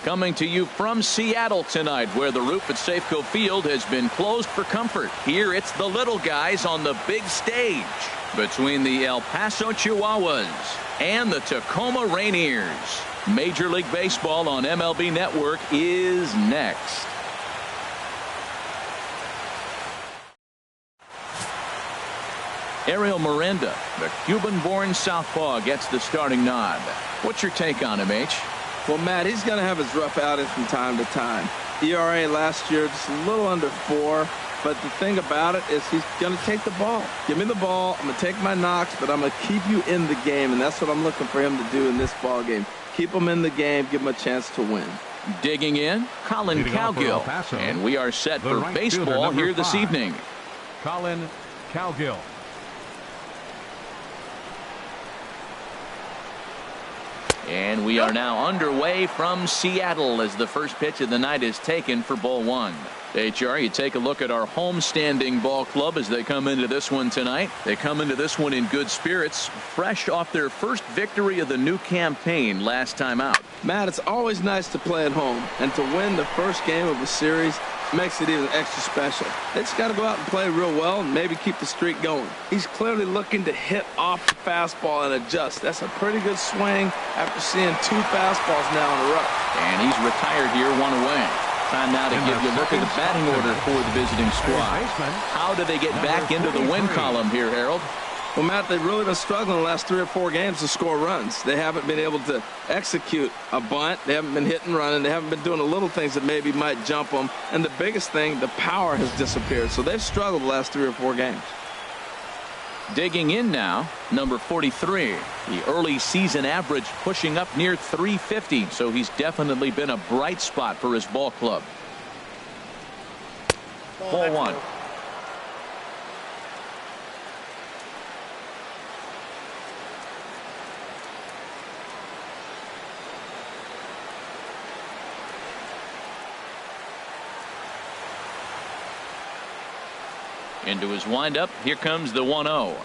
Coming to you from Seattle tonight, where the roof at Safeco Field has been closed for comfort. Here it's the little guys on the big stage between the El Paso Chihuahuas and the Tacoma Rainiers. Major League Baseball on MLB Network is next. Ariel Miranda, the Cuban-born southpaw, gets the starting nod. What's your take on him, H? Well, Matt, he's going to have his rough outings from time to time. ERA last year just a little under 4. But the thing about it is he's going to take the ball. Give me the ball. I'm going to take my knocks, but I'm going to keep you in the game. And that's what I'm looking for him to do in this ball game. Keep him in the game. Give him a chance to win. Digging in, Colin Cowgill. And we are set for baseball here this evening. Colin Cowgill. And we are now underway from Seattle as the first pitch of the night is taken for ball 1. HR, you take a look at our home-standing ball club as they come into this one tonight. They come into this one in good spirits, fresh off their first victory of the new campaign last time out. Matt, it's always nice to play at home, and to win the first game of a series makes it even extra special. They just got to go out and play real well and maybe keep the streak going. He's clearly looking to hit off the fastball and adjust. That's a pretty good swing after seeing 2 fastballs now in a row. And he's retired here, 1 away. Time now to give you a look at the batting order for the visiting squad. How do they get back into the win column here, Harold? Well, Matt, they've really been struggling the last 3 or 4 games to score runs. They haven't been able to execute a bunt. They haven't been hitting, running. They haven't been doing the little things that maybe might jump them. And the biggest thing, the power has disappeared. So they've struggled the last 3 or 4 games. Digging in now, number 43. The early season average pushing up near 350. So he's definitely been a bright spot for his ball club. Ball 1. Into his windup. Here comes the 1-0.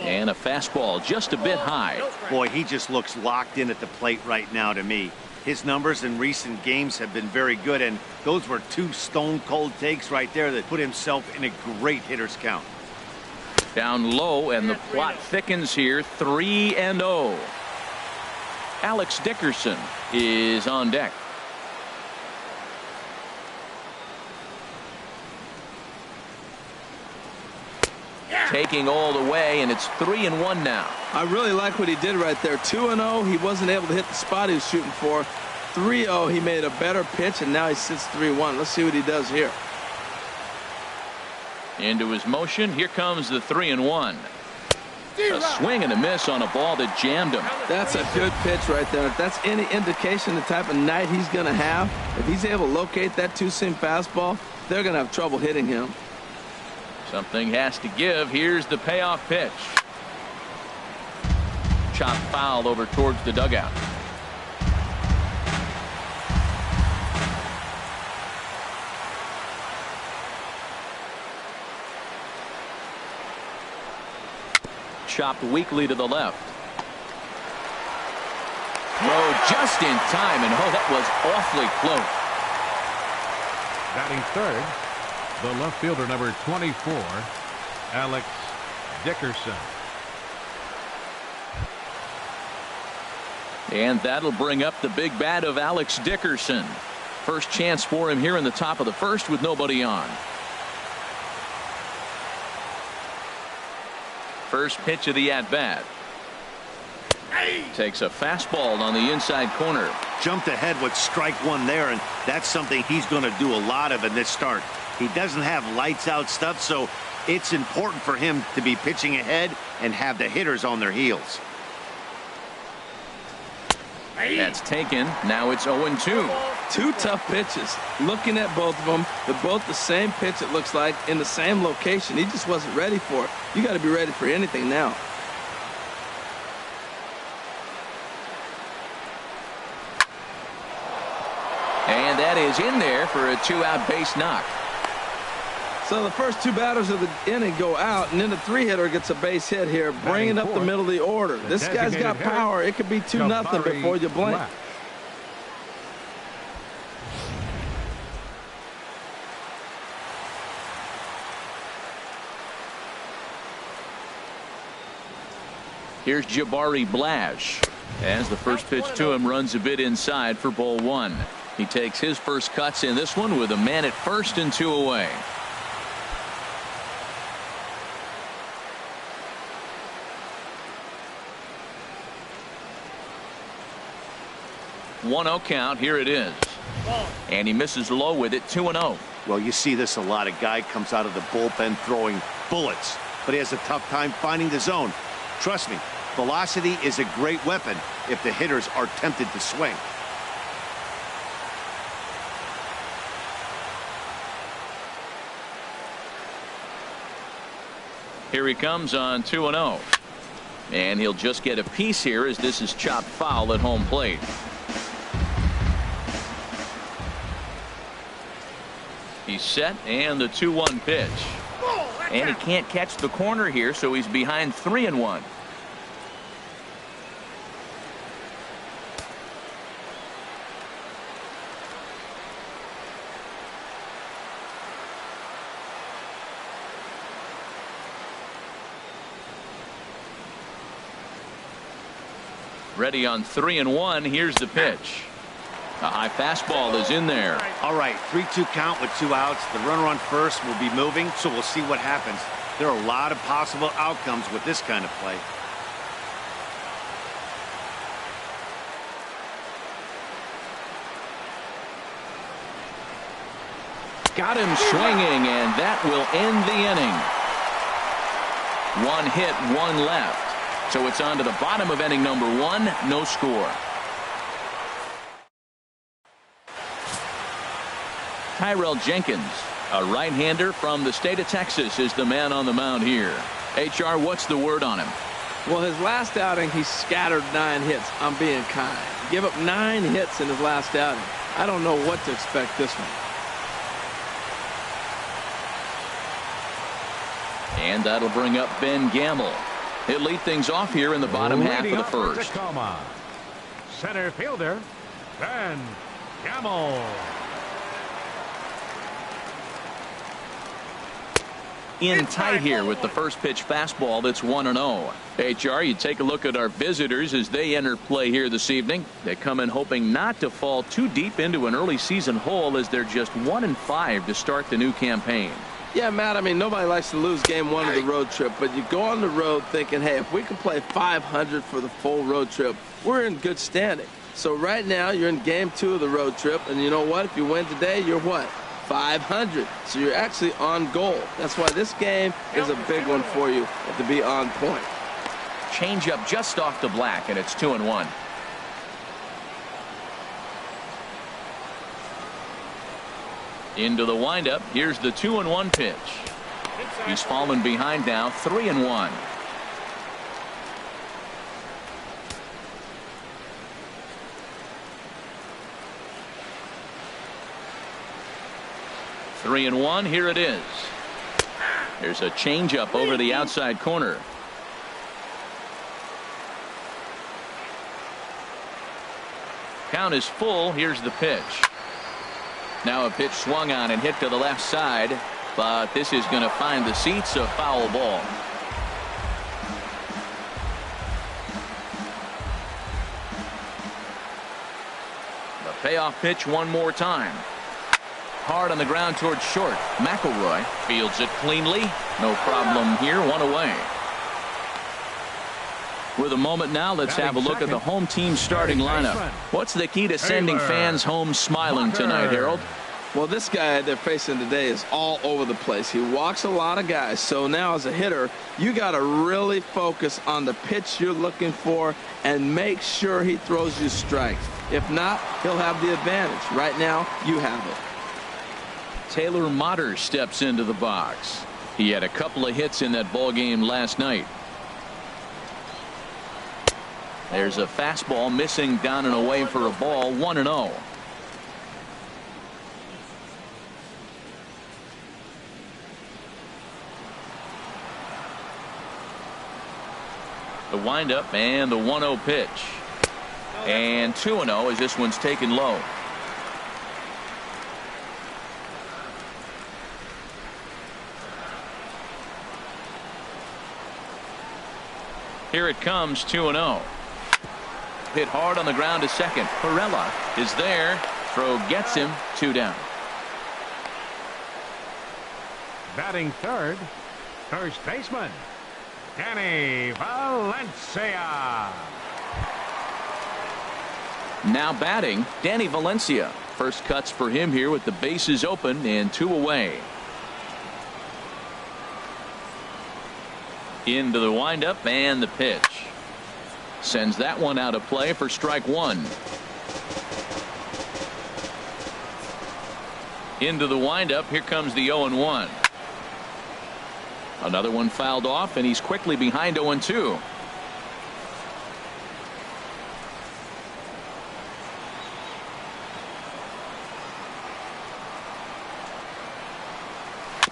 And a fastball just a bit high. Boy, he just looks locked in at the plate right now to me. His numbers in recent games have been very good, and those were 2 stone-cold takes right there that put himself in a great hitter's count. Down low, and the plot thickens here. 3-0. Alex Dickerson is on deck. Taking all the way, and it's 3-1 now. I really like what he did right there. 2-0, he wasn't able to hit the spot he was shooting for. 3-0, he made a better pitch, and now he sits 3-1. Let's see what he does here. Into his motion. Here comes the 3-1. A swing and a miss on a ball that jammed him. That's a good pitch right there. If that's any indication the type of night he's going to have, if he's able to locate that 2-seam fastball, they're going to have trouble hitting him. Something has to give. Here's the payoff pitch. Chopped foul over towards the dugout. Chopped weakly to the left. Throw just in time, and oh, that was awfully close. Batting third, the left fielder, number 24, Alex Dickerson. And that'll bring up the big bat of Alex Dickerson. First chance for him here in the top of the first with nobody on. First pitch of the at-bat. Takes a fastball on the inside corner. Jumped ahead with strike 1 there, and that's something he's going to do a lot of in this start. He doesn't have lights out stuff, so it's important for him to be pitching ahead and have the hitters on their heels. That's taken. Now it's 0-2. 2 tough pitches. Looking at both of them, they're both the same pitch, it looks like, in the same location. He just wasn't ready for it. You got to be ready for anything now. And that is in there for a 2-out base knock. So the first 2 batters of the inning go out, and then the 3-hitter gets a base hit here, bringing up the middle of the order. This guy's got power. It could be 2-0 before you blink. Here's Jabari Blash. As the first pitch to him runs a bit inside for ball one. He takes his first cuts in this one with a man at first and 2 away. One-0 count. Here it is. And he misses low with it. 2-0. Well, you see this a lot. A guy comes out of the bullpen throwing bullets, but he has a tough time finding the zone. Trust me, velocity is a great weapon if the hitters are tempted to swing. Here he comes on 2-0. And he'll just get a piece here as this is chopped foul at home plate. He's set, and the 2-1 pitch. And he can't catch the corner here, so he's behind 3-1. Ready on 3-1. Here's the pitch. A high fastball is in there. All right, 3-2 count with 2 outs. The runner on first will be moving, so we'll see what happens. There are a lot of possible outcomes with this kind of play. Got him swinging, and that will end the inning. 1 hit, 1 left. So it's on to the bottom of inning number 1. No score. Tyrell Jenkins, a right-hander from the state of Texas, is the man on the mound here. HR, what's the word on him? Well, his last outing, he scattered 9 hits. I'm being kind. Give up 9 hits in his last outing. I don't know what to expect this one. And that'll bring up Ben Gamble. He'll lead things off here in the bottom half of the first. Tacoma, center fielder, Ben Gamble. In tight here with the first pitch fastball that's 1-0. HR, you take a look at our visitors as they enter play here this evening. They come in hoping not to fall too deep into an early season hole as they're just 1-5 to start the new campaign. Yeah, Matt, I mean, nobody likes to lose game 1 of the road trip, but you go on the road thinking, hey, if we can play 500 for the full road trip, we're in good standing. So right now you're in game 2 of the road trip, and you know what? If you win today, you're what? 500. So you're actually on goal. That's why this game is a big one for you to be on point. Change up just off the black, and it's 2-1. Into the windup. Here's the 2-1 pitch. He's fallen behind now, 3-1. Three and 1. Here it is. There's a changeup over the outside corner. Count is full. Here's the pitch. Now a pitch swung on and hit to the left side, but this is going to find the seats. A foul ball. The payoff pitch one more time. Hard on the ground towards short. McElroy fields it cleanly. No problem here. 1 away. With a moment now, let's have a look at the home team starting lineup. What's the key to sending fans home smiling tonight, Harold? Well, this guy they're facing today is all over the place. He walks a lot of guys. So now as a hitter, you got to really focus on the pitch you're looking for and make sure he throws you strikes. If not, he'll have the advantage. Right now, you have it. Taylor Motter steps into the box. He had a couple of hits in that ball game last night. There's a fastball missing down and away for a ball. 1-0. The windup and the 1-0 pitch. And 2-0 as this one's taken low. Here it comes, 2-0. Hit hard on the ground to second. Perella is there. Throw gets him. 2 down. Batting third, first baseman, Danny Valencia. Now batting, Danny Valencia. First cuts for him here with the bases open and 2 away. Into the windup and the pitch. Sends that one out of play for strike 1. Into the windup. Here comes the 0-1. Another one fouled off, and he's quickly behind 0-2.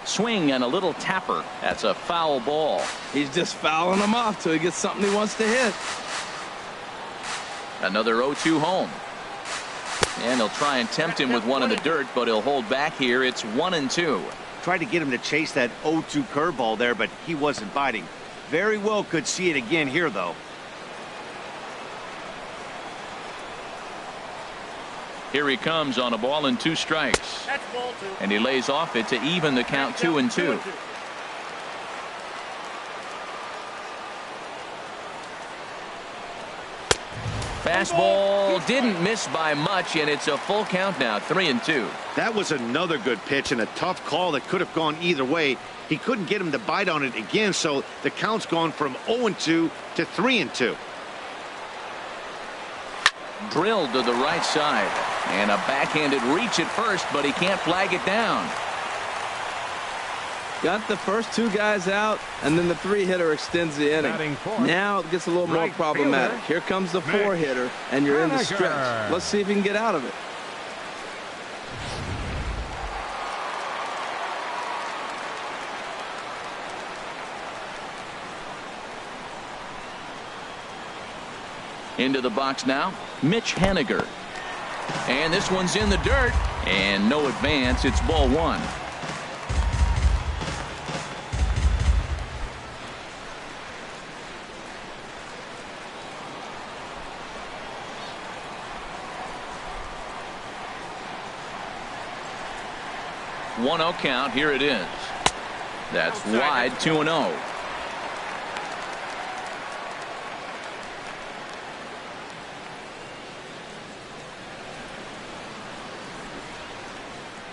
Swing and a little tapper. That's a foul ball. He's just fouling them off till he gets something he wants to hit. Another 0-2 home. And he'll try and tempt him with one in the dirt, but he'll hold back here. It's 1-2. Tried to get him to chase that 0-2 curveball there, but he wasn't biting. Very well could see it again here, though. Here he comes on a ball and 2 strikes. That's ball 2. And he lays off it to even the count 2-2. Fastball didn't miss by much, and it's a full count now, 3-2. That was another good pitch and a tough call that could have gone either way. He couldn't get him to bite on it again, so the count's gone from 0-2 to 3-2. Drilled to the right side, and a backhanded reach at first, but he can't flag it down. Got the first 2 guys out, and then the 3-hitter extends the inning. Now it gets a little more problematic. Here comes the 4-hitter, and you're in the stretch. Let's see if he can get out of it. Into the box now, Mitch Haniger. And this one's in the dirt, and no advance. It's ball 1. One 0 count. Here it is. That's wide. 2-0.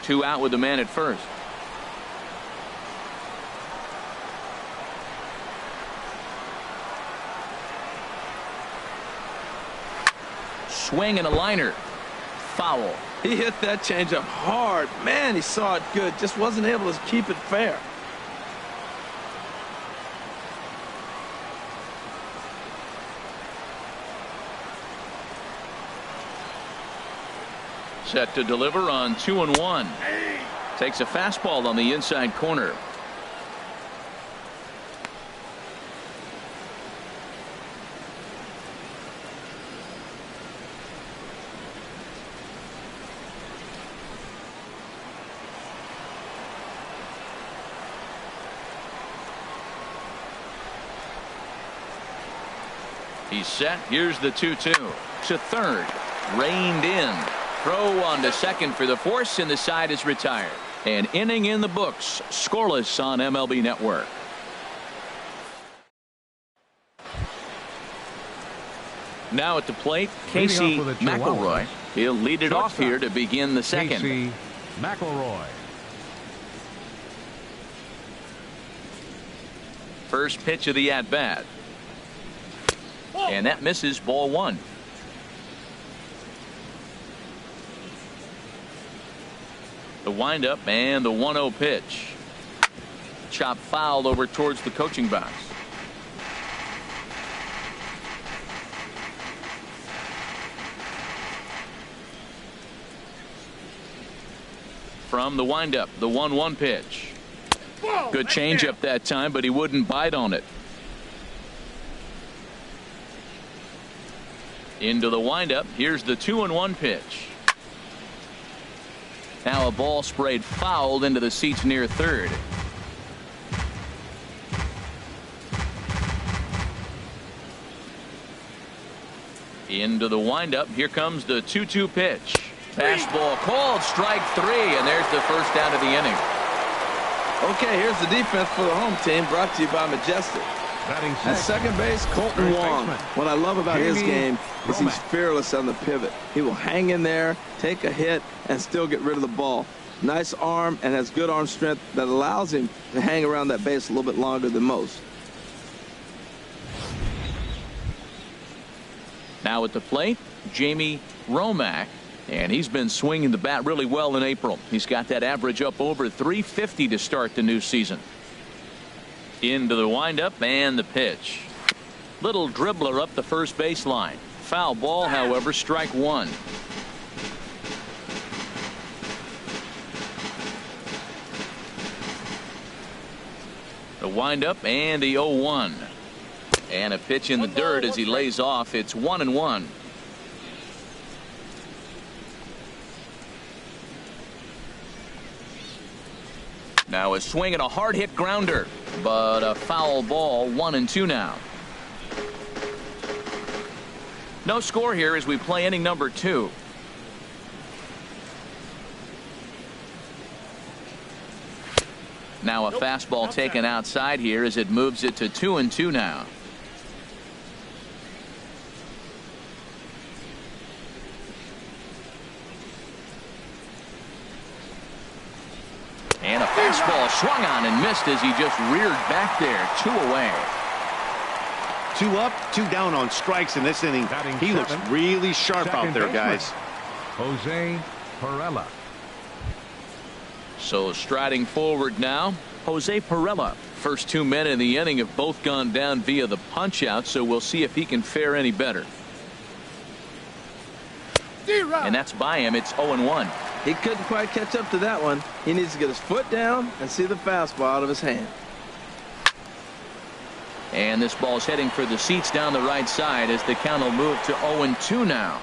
Two out with the man at first. Swing and a liner. Foul. He hit that changeup hard. Man, he saw it good. Just wasn't able to keep it fair. Set to deliver on 2-1. Takes a fastball on the inside corner. He's set. Here's the 2-2 to third. Reined in. Throw on to second for the force, and the side is retired. An inning in the books. Scoreless on MLB Network. Now at the plate, Casey McElroy. He'll lead it off here to begin the second. Casey McElroy. First pitch of the at-bat. And that misses, ball 1. The windup and the 1-0 pitch. Chop fouled over towards the coaching box. From the windup, the 1-1 pitch. Good changeup that time, but he wouldn't bite on it. Into the windup. Here's the 2-1 pitch. Now a ball sprayed fouled into the seats near third. Into the windup. Here comes the 2-2 pitch. Fastball called, strike 3, and there's the first out of the inning. Okay, here's the defense for the home team, brought to you by Majestic. At second base, Colton Wong. What I love about his game is he's fearless on the pivot. He will hang in there, take a hit, and still get rid of the ball. Nice arm and has good arm strength that allows him to hang around that base a little bit longer than most. Now at the plate, Jamie Romack, and he's been swinging the bat really well in April. He's got that average up over 350 to start the new season. Into the windup and the pitch. Little dribbler up the first baseline. Foul ball, however, strike 1. The windup and the 0-1. And a pitch in the dirt as he lays off. It's 1-1. Now a swing and a hard hit grounder, but a foul ball. 1-2 now. No score here as we play inning number 2. Now a fastball taken outside here as it moves it to 2-2 now. And a fastball swung on and missed as he just reared back there. 2 away. 2 up, 2 down on strikes in this inning. He looks really sharp out there, guys. Jose Perella. So striding forward now, Jose Perella. First 2 men in the inning have both gone down via the punch out, so we'll see if he can fare any better. And that's by him. It's 0-1. He couldn't quite catch up to that one. He needs to get his foot down and see the fastball out of his hand. And this ball's heading for the seats down the right side as the count will move to 0-2 now.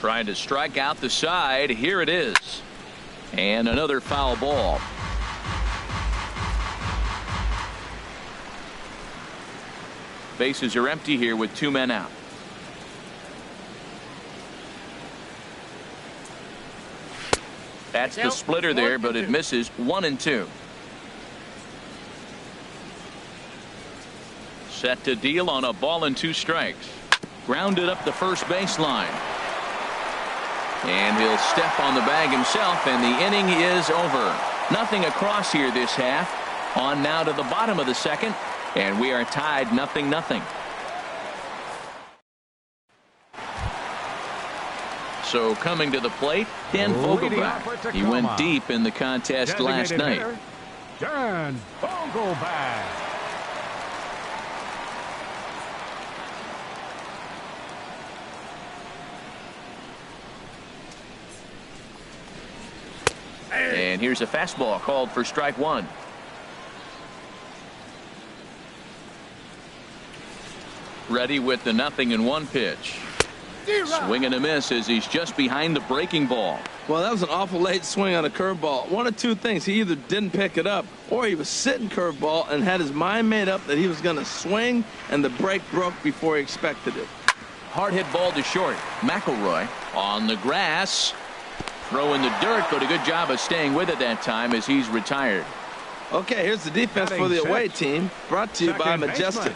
Trying to strike out the side. Here it is. And another foul ball. Bases are empty here with 2 men out. That's the splitter there, but it misses. 1-2. Set to deal on a ball and 2 strikes. Grounded up the first baseline. And he'll step on the bag himself, and the inning is over. Nothing across here this half. On now to the bottom of the second. And we are tied 0-0. So coming to the plate, Dan Vogelbach. He went deep in the contest last night. Dan Vogelbach. And here's a fastball called for strike 1. Ready with the 0-1 pitch. Swing and a miss as he's just behind the breaking ball. Well, that was an awful late swing on a curveball. One of 2 things. He either didn't pick it up or he was sitting curveball and had his mind made up that he was going to swing, and the break broke before he expected it. Hard hit ball to short. McElroy on the grass. Throw in the dirt, but a good job of staying with it that time as he's retired. Okay, here's the defense for the away team, brought to you by Majestic.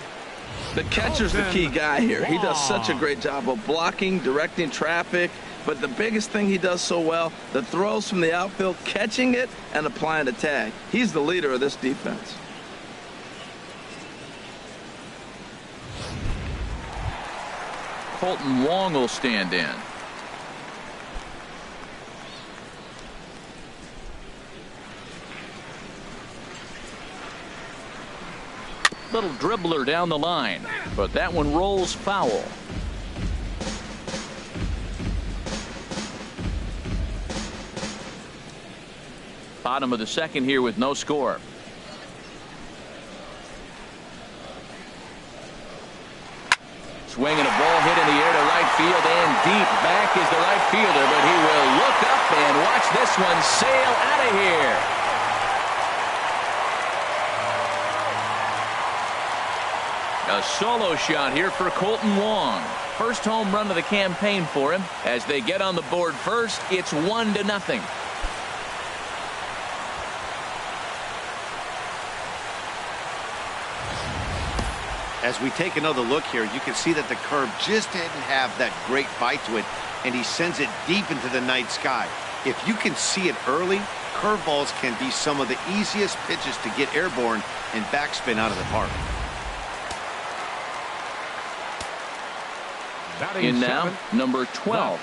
The catcher's the key guy here. He does such a great job of blocking, directing traffic, but the biggest thing he does so well, the throws from the outfield, catching it and applying the tag. He's the leader of this defense. Colton Wong will stand in. Little dribbler down the line, but that one rolls foul. Bottom of the second here with no score. Swing and a ball hit in the air to right field, and deep back is the right fielder, but he will look up and watch this one sail out of here. A solo shot here for Colton Wong. First home run of the campaign for him. As they get on the board first, it's 1-0. As we take another look here, you can see that the curve just didn't have that great bite to it, and he sends it deep into the night sky. If you can see it early, curveballs can be some of the easiest pitches to get airborne and backspin out of the park. In now, number 12.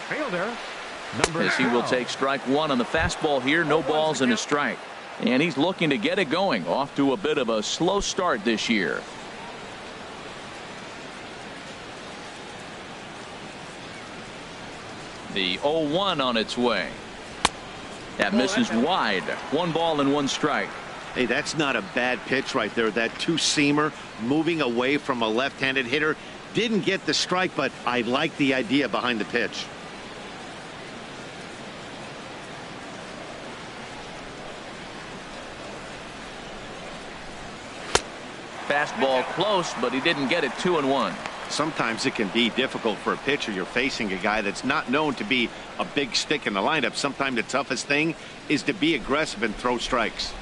As he will take strike one on the fastball here. No balls and a strike. And he's looking to get it going. Off to a bit of a slow start this year. The 0-1 on its way. That misses wide. 1 ball and 1 strike. Hey, that's not a bad pitch right there. That two-seamer moving away from a left-handed hitter. Didn't get the strike, but I like the idea behind the pitch. Fastball close, but he didn't get it. 2-1. Sometimes it can be difficult for a pitcher. You're facing a guy that's not known to be a big stick in the lineup. Sometimes the toughest thing is to be aggressive and throw strikes.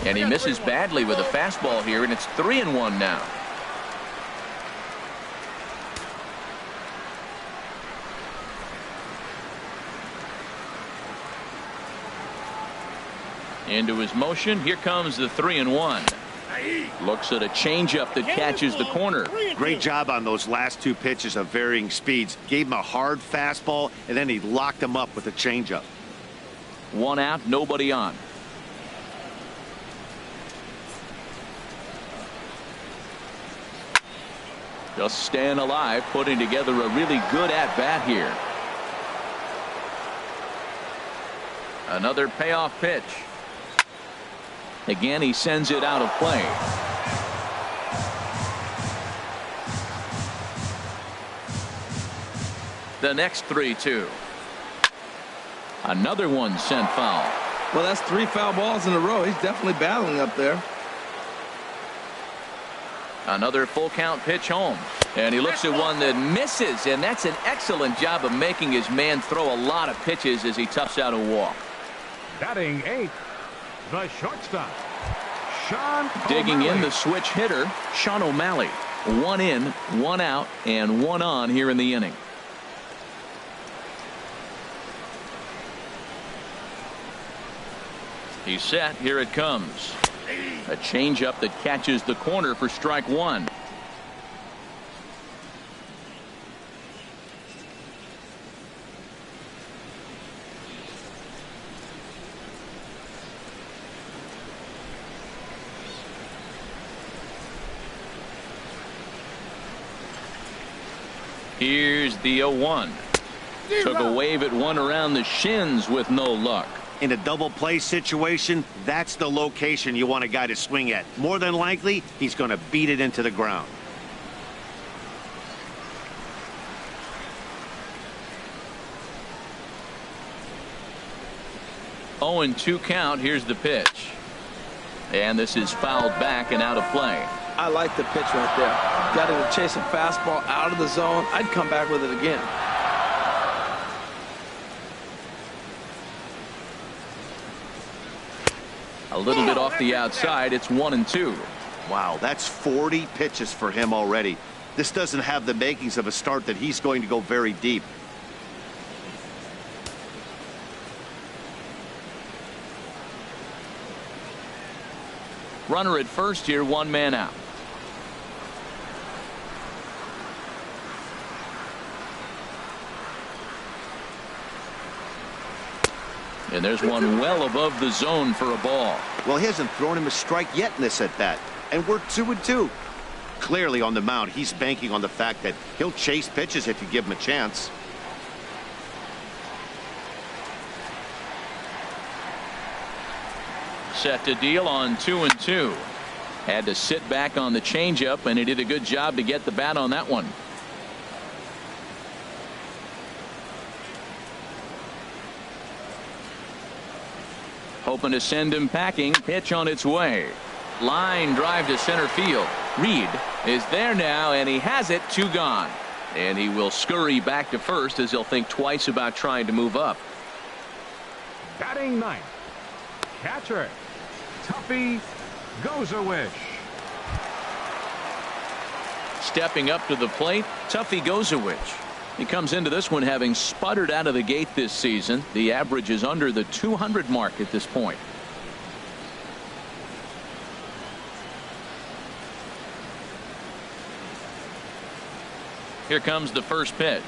And he misses badly with a fastball here, and it's 3-1 now. Into his motion. Here comes the 3-1. Looks at a changeup that catches the corner. Great job on those last 2 pitches of varying speeds. Gave him a hard fastball, and then he locked him up with a changeup. 1 out, nobody on. Just staying alive, putting together a really good at-bat here. Another payoff pitch. Again, he sends it out of play. The next 3-2. Another one sent foul. Well, that's 3 foul balls in a row. He's definitely battling up there. Another full count pitch home. And he looks at one that misses, and that's an excellent job of making his man throw a lot of pitches as he toughs out a walk. Batting 8th, the shortstop, Sean Digging O'Malley. in the switch hitter, Sean O'Malley. 1 in, 1 out, and 1 on here in the inning. He's set. Here it comes. A changeup that catches the corner for strike 1. Here's the 0-1. Took a wave at one around the shins with no luck. In a double play situation, that's the location you want a guy to swing at. More than likely, he's going to beat it into the ground. Oh, and 2 count. Here's the pitch. And this is fouled back and out of play. I like the pitch right there. Got him to chase a fastball out of the zone. I'd come back with it again. A little bit off the outside. It's 1-2. Wow, that's 40 pitches for him already. This doesn't have the makings of a start that he's going to go very deep. Runner at first here, 1 man out. And there's one well above the zone for a ball. Well, he hasn't thrown him a strike yet in this at bat, and we're 2-2. Clearly on the mound, he's banking on the fact that he'll chase pitches if you give him a chance. Set to deal on 2-2. Had to sit back on the changeup, and he did a good job to get the bat on that one. Hoping to send him packing. Pitch on its way. Line drive to center field. Reed is there now, and he has it. 2 gone. And he will scurry back to first as he'll think twice about trying to move up. Batting ninth, catcher, Tuffy Gozawish. Stepping up to the plate, Tuffy Gozawish. He comes into this one having sputtered out of the gate this season. The average is under the 200 mark at this point. Here comes the first pitch.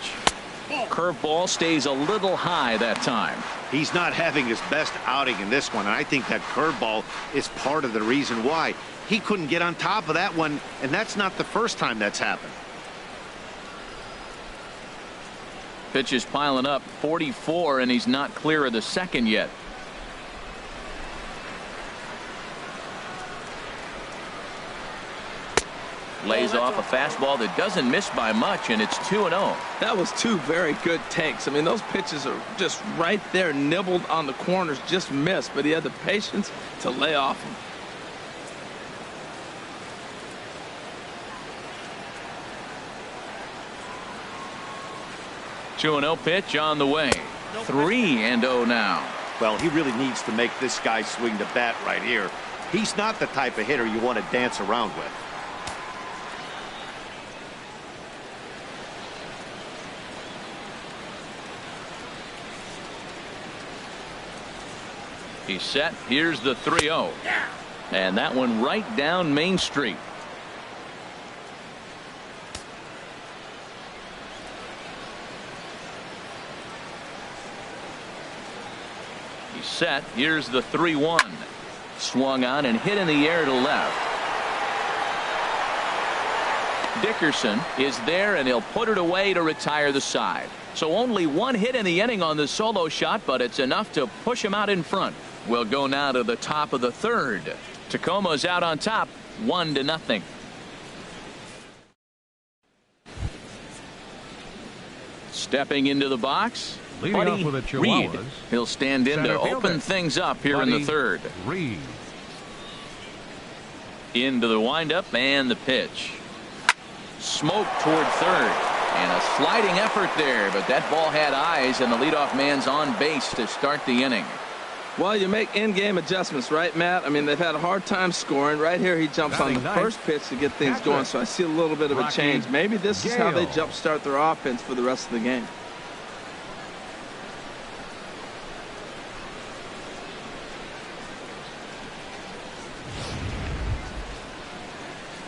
Curveball stays a little high that time. He's not having his best outing in this one, and I think that curveball is part of the reason why. He couldn't get on top of that one, and that's not the first time that's happened. Pitches piling up, 44, and he's not clear of the second yet. Lays off a fastball that doesn't miss by much, and it's 2-0. That was 2 very good takes. I mean, those pitches are just right there, nibbled on the corners, just missed, but he had the patience to lay off them. Two 2-0 pitch on the way. 3-0 now. Well, he really needs to make this guy swing the bat right here. He's not the type of hitter you want to dance around with. He's set. Here's the 3-0. And that one right down Main Street. He's set. Here's the 3-1. Swung on and hit in the air to left. Dickerson is there, and he'll put it away to retire the side. So only 1 hit in the inning on the solo shot, but it's enough to push him out in front. We'll go now to the top of the 3rd. Tacoma's out on top, 1-0. Stepping into the box, Leading Buddy off with the Reed. Chihuahuas, He'll stand in to center open fielder, things up here in the Buddy 3rd. Reed. Into the windup and the pitch. Smoke toward 3rd. And a sliding effort there, but that ball had eyes, and the leadoff man's on base to start the inning. Well, you make in-game adjustments, right, Matt? I mean, they've had a hard time scoring. Right here, he jumps on the first pitch to get things going, so I see a little bit of a change. Maybe this is how they jumpstart their offense for the rest of the game.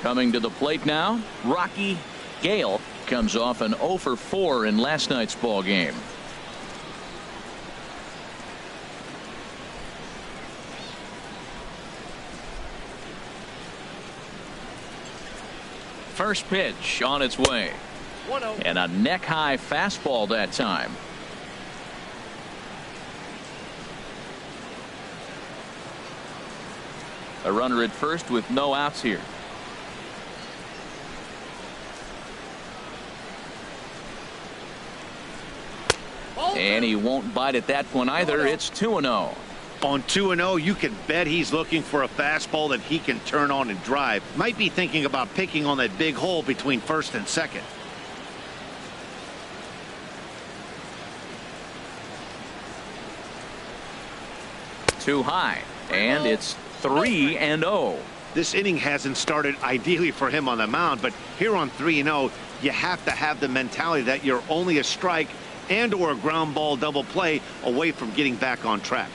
Coming to the plate now, Rocky Gale comes off an 0 for 4 in last night's ball game. First pitch on its way. 1-0. And a neck-high fastball that time. A runner at first with no outs here. And he won't bite at that one either. It's 2-0. On 2-0, you can bet he's looking for a fastball that he can turn on and drive. Might be thinking about picking on that big hole between first and second. Too high, and it's 3-0. This inning hasn't started ideally for him on the mound, but here on 3-0, you have to have the mentality that you're only a strike and or a ground ball double play away from getting back on track.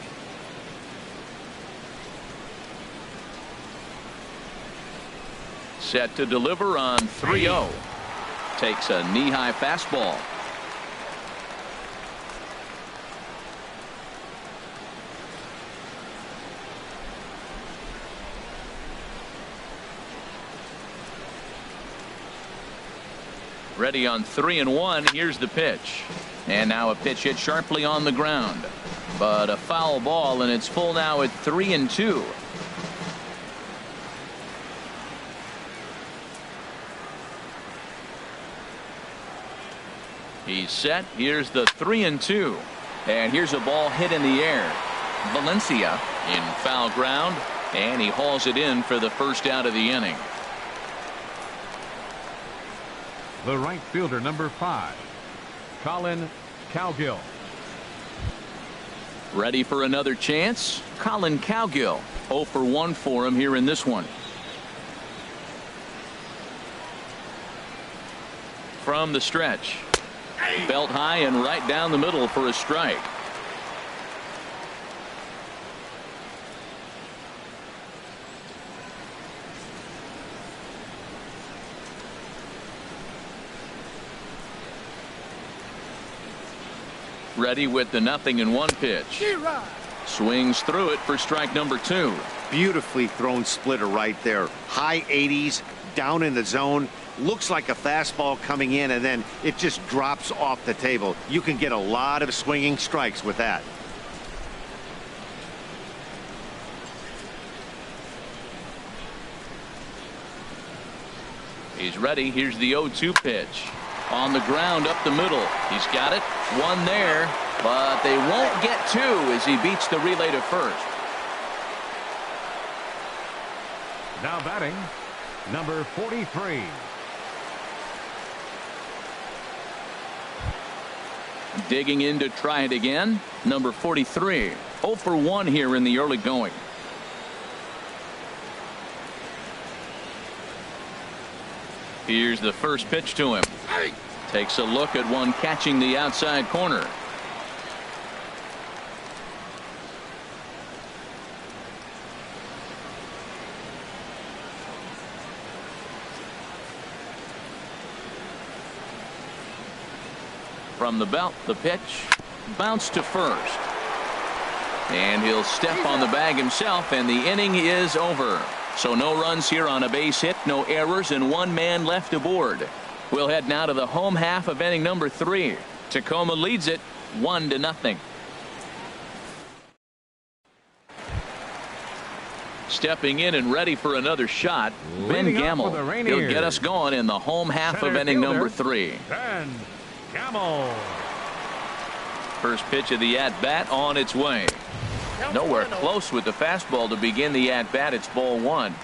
Set to deliver on 3-0. Takes a knee-high fastball. Ready on 3-1. Here's the pitch. And now a pitch hit sharply on the ground. But a foul ball, and it's full now at 3-2. He's set. Here's the 3-2. And here's a ball hit in the air. Valencia in foul ground, and he hauls it in for the first out of the inning. the right fielder, number 5, Colin Cowgill. Ready for another chance? Colin Cowgill. 0 for 1 for him here in this one. From the stretch. Belt high and right down the middle for a strike. Ready with the 0-1 pitch. Swings through it for strike number 2. Beautifully thrown splitter right there. High 80s, down in the zone. Looks like a fastball coming in, and then it just drops off the table. You can get a lot of swinging strikes with that. He's ready. Here's the 0-2 pitch. On the ground up the middle. He's got it. One there, but they won't get 2 as he beats the relay to first. Now batting, number 43. Digging in to try it again. Number 43. 0 for 1 here in the early going. Here's the first pitch to him. Takes a look at one catching the outside corner. From the belt, the pitch bounced to first. And he'll step on the bag himself, and the inning is over. So no runs here on a base hit, no errors, and 1 man left aboard. We'll head now to the home half of inning number 3. Tacoma leads it 1-0. Stepping in and ready for another shot, Ben Leading off Gamble. for the Rainiers, He'll get us going in the home half center of inning fielder, number 3. Ben Gamble. First pitch of the at-bat on its way. Nowhere close with the fastball to begin the at-bat. It's ball 1.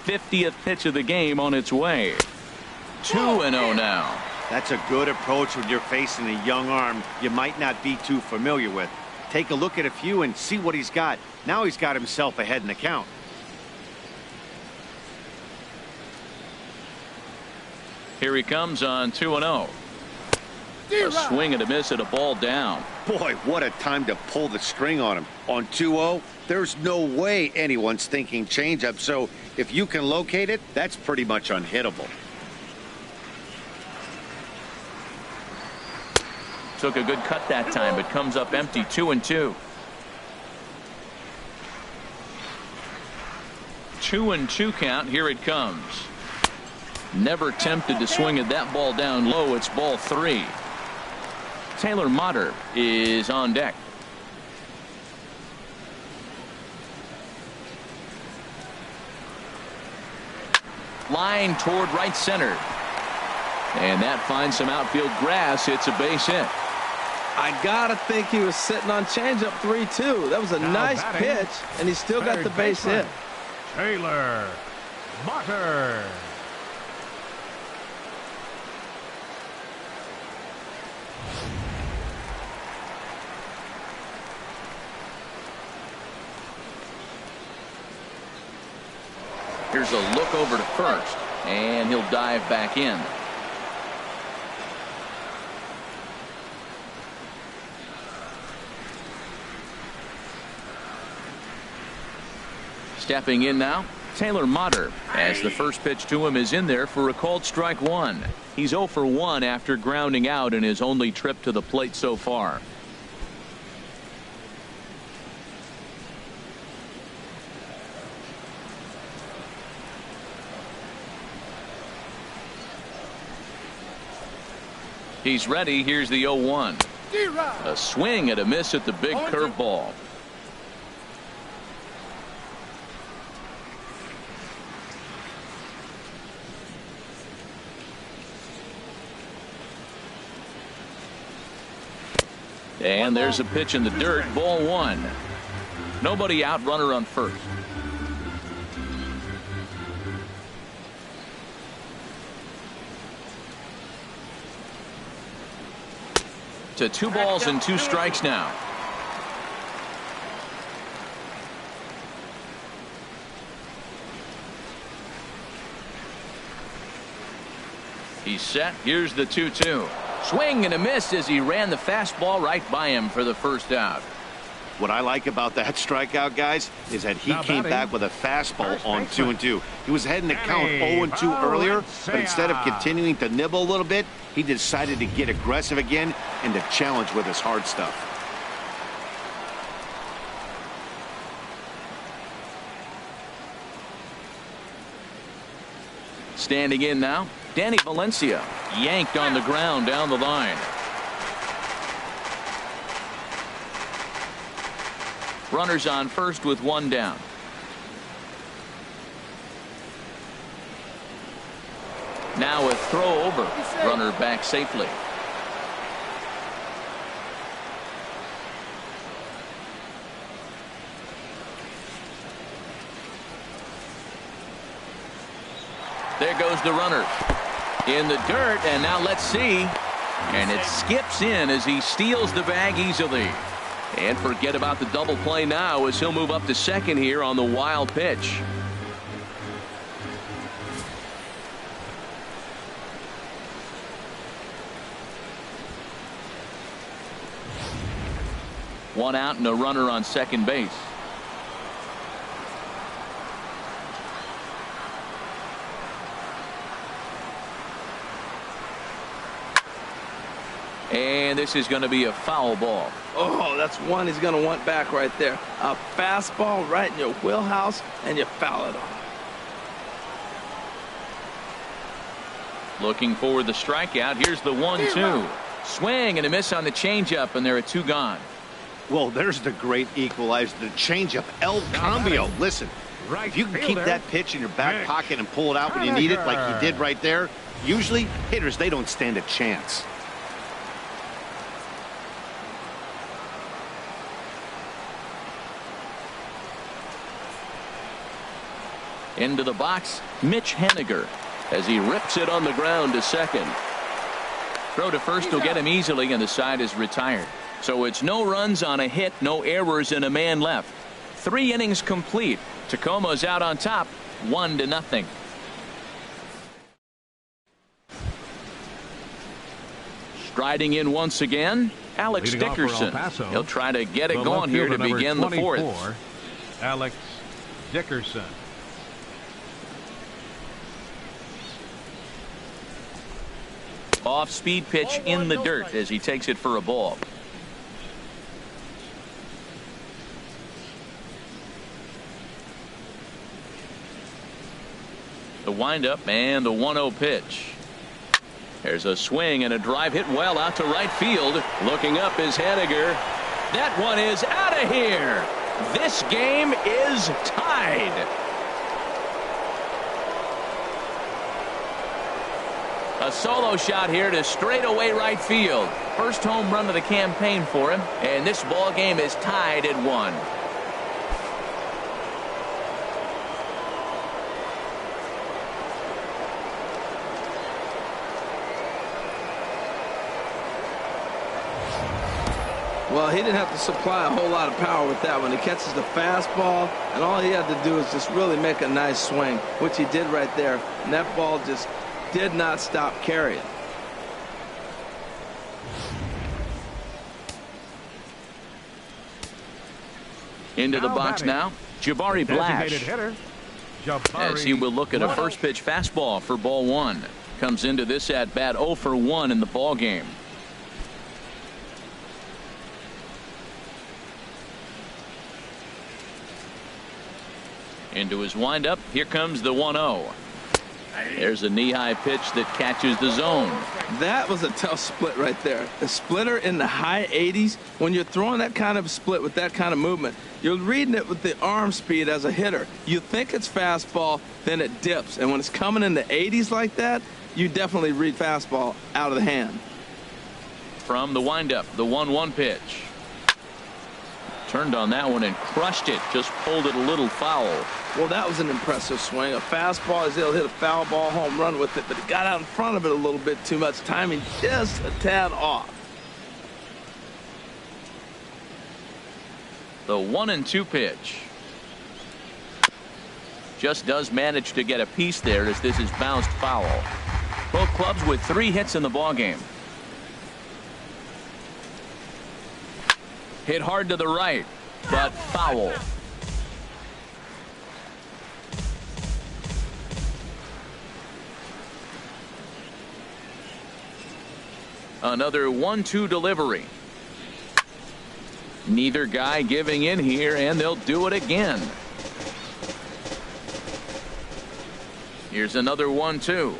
50th pitch of the game on its way. 2-0 now. That's a good approach when you're facing a young arm you might not be too familiar with. Take a look at a few and see what he's got. Now he's got himself ahead in the count. Here he comes on 2-0. A swing and a miss at a ball down. Boy, what a time to pull the string on him. On 2-0, there's no way anyone's thinking changeup, so if you can locate it, that's pretty much unhittable. Took a good cut that time, but comes up empty. 2-2. 2-2 count. Here it comes. Never tempted to swing at that ball down low. It's ball 3. Taylor Motter is on deck. Line toward right center. And that finds some outfield grass. It's a base hit. I gotta think he was sitting on changeup 3-2. That was a nice pitch, and he still got the base hit. Taylor Motter. Here's a look over to first, and he'll dive back in. Stepping in now, Taylor Motter, as the first pitch to him is in there for a called strike 1. He's 0 for 1 after grounding out in his only trip to the plate so far. He's ready. Here's the 0-1. A swing and a miss at the big curveball. And there's a pitch in the dirt. Ball 1. Nobody out, runner on first. to 2 balls and 2 strikes now. He's set. Here's the 2-2. Swing and a miss as he ran the fastball right by him for the first out. What I like about that strikeout, guys, is that he came back with a fastball on 2-2. He was heading to count 0-2 earlier, but instead of continuing to nibble a little bit, he decided to get aggressive again and to challenge with his hard stuff. Standing in now, Danny Valencia, yanked on the ground down the line. Runners on first with 1 down. Now a throw over. Runner back safely. There goes the runner in the dirt, and now let's see. And it skips in as he steals the bag easily. And forget about the double play now as he'll move up to second here on the wild pitch. One out and a runner on second base. And this is going to be a foul ball. Oh, that's one he's going to want back right there. A fastball right in your wheelhouse, and you foul it off. Looking for the strikeout. Here's the 1-2. Swing and a miss on the changeup, and there are 2 gone. Well, there's the great equalizer, the changeup, El Cambio. Listen, if you can keep that pitch in your back pocket and pull it out when you need it like he did right there, usually hitters, they don't stand a chance. Into the box, Mitch Haniger, as he rips it on the ground to second. Throw to first will get him easily, and the side is retired. So it's no runs on a hit, no errors, and a man left. 3 innings complete. Tacoma's out on top, 1-0. Striding in once again, Alex Dickerson. He'll try to get it going here to begin the 4th. Alex Dickerson. Off-speed pitch in the dirt as he takes it for a ball. The windup and the 1-0 pitch. There's a swing and a drive hit well out to right field. Looking up is Haniger. That one is out of here. This game is tied. A solo shot here to straightaway right field. First home run of the campaign for him, and this ball game is tied at 1. Well, he didn't have to supply a whole lot of power with that one. He catches the fastball, and all he had to do is just really make a nice swing, which he did right there. And that ball just did not stop carrying. Into the box now, Jabari Blash. As he will look at a first pitch fastball for ball 1. Comes into this at bat 0 for 1 in the ball game. Into his windup. Here comes the 1-0. There's a knee-high pitch that catches the zone. That was a tough split right there. A splitter in the high 80s. When you're throwing that kind of split with that kind of movement, you're reading it with the arm speed as a hitter. You think it's fastball, then it dips. And when it's coming in the 80s like that, you definitely read fastball out of the hand. From the windup, the 1-1 pitch. Turned on that one and crushed it. Just pulled it a little foul. Well, that was an impressive swing. A fastball, he'll hit a foul ball home run with it, but he got out in front of it a little bit too much. Timing just a tad off. The 1-2 pitch. Just does manage to get a piece there as this is bounced foul. Both clubs with 3 hits in the ballgame. Hit hard to the right, but foul. Another 1-2 delivery. Neither guy giving in here, and they'll do it again. Here's another 1-2.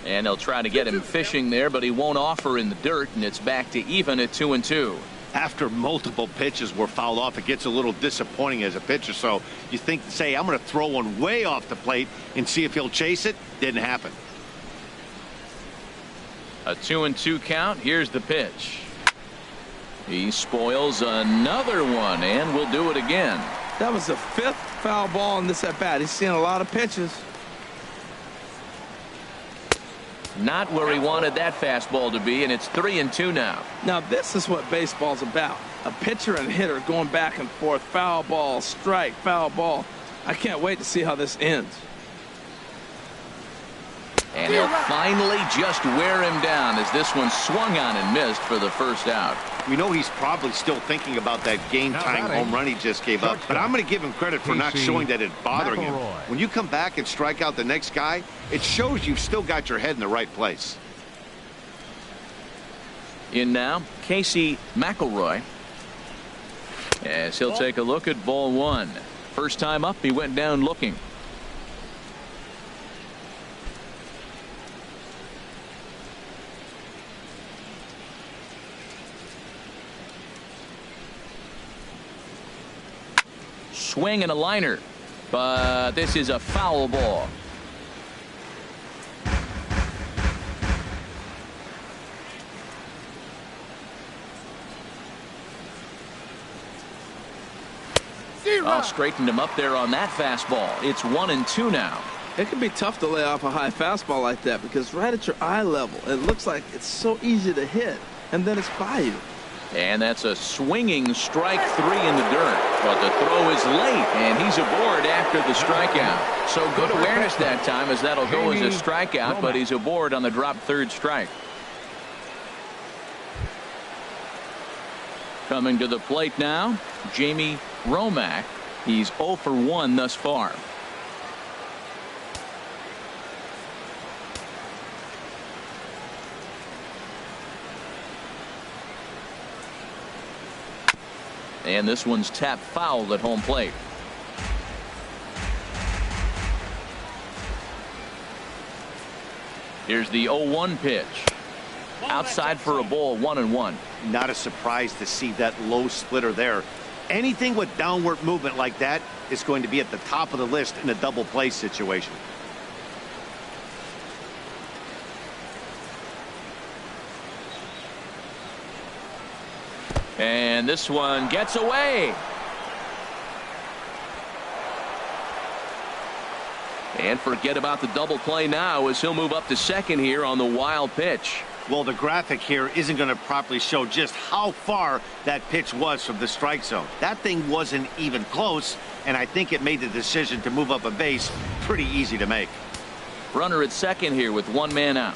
And they'll try to get him fishing there, but he won't offer in the dirt, and it's back to even at 2-2. After multiple pitches were fouled off, it gets a little disappointing as a pitcher. So you think, say, I'm going to throw one way off the plate and see if he'll chase it. Didn't happen. A 2-2 count. Here's the pitch. He spoils another one, and will do it again. That was the 5th foul ball in this at bat. He's seen a lot of pitches. Not where he wanted that fastball to be, and it's 3-2 now. Now this is what baseball's about. A pitcher and hitter going back and forth. Foul ball, strike, foul ball. I can't wait to see how this ends. And he'll finally just wear him down as this one swung on and missed for the first out. We know he's probably still thinking about that game-tying home run he just gave up, but I'm going to give him credit for not showing that it's bothering him. When you come back and strike out the next guy, it shows you've still got your head in the right place. In now, Casey McElroy, as he'll take a look at ball 1. First time up, he went down looking. Swing and a liner, but this is a foul ball. Straightened him up there on that fastball. It's 1-2 now. It can be tough to lay off a high fastball like that because right at your eye level, it looks like it's so easy to hit, and then it's by you. And that's a swinging strike 3 in the dirt. But the throw is late, and he's aboard after the strikeout. So good awareness that time, as that'll go as a strikeout, but he's aboard on the drop 3rd strike. Coming to the plate now, Jamie Romack. He's 0 for 1 thus far. And this one's tapped foul at home plate. Here's the 0-1 pitch. Outside for a ball, 1-1. Not a surprise to see that low splitter there. Anything with downward movement like that is going to be at the top of the list in a double play situation. And this one gets away. And forget about the double play now as he'll move up to second here on the wild pitch. Well, the graphic here isn't going to properly show just how far that pitch was from the strike zone. That thing wasn't even close, and I think it made the decision to move up a base pretty easy to make. Runner at second here with 1 man out.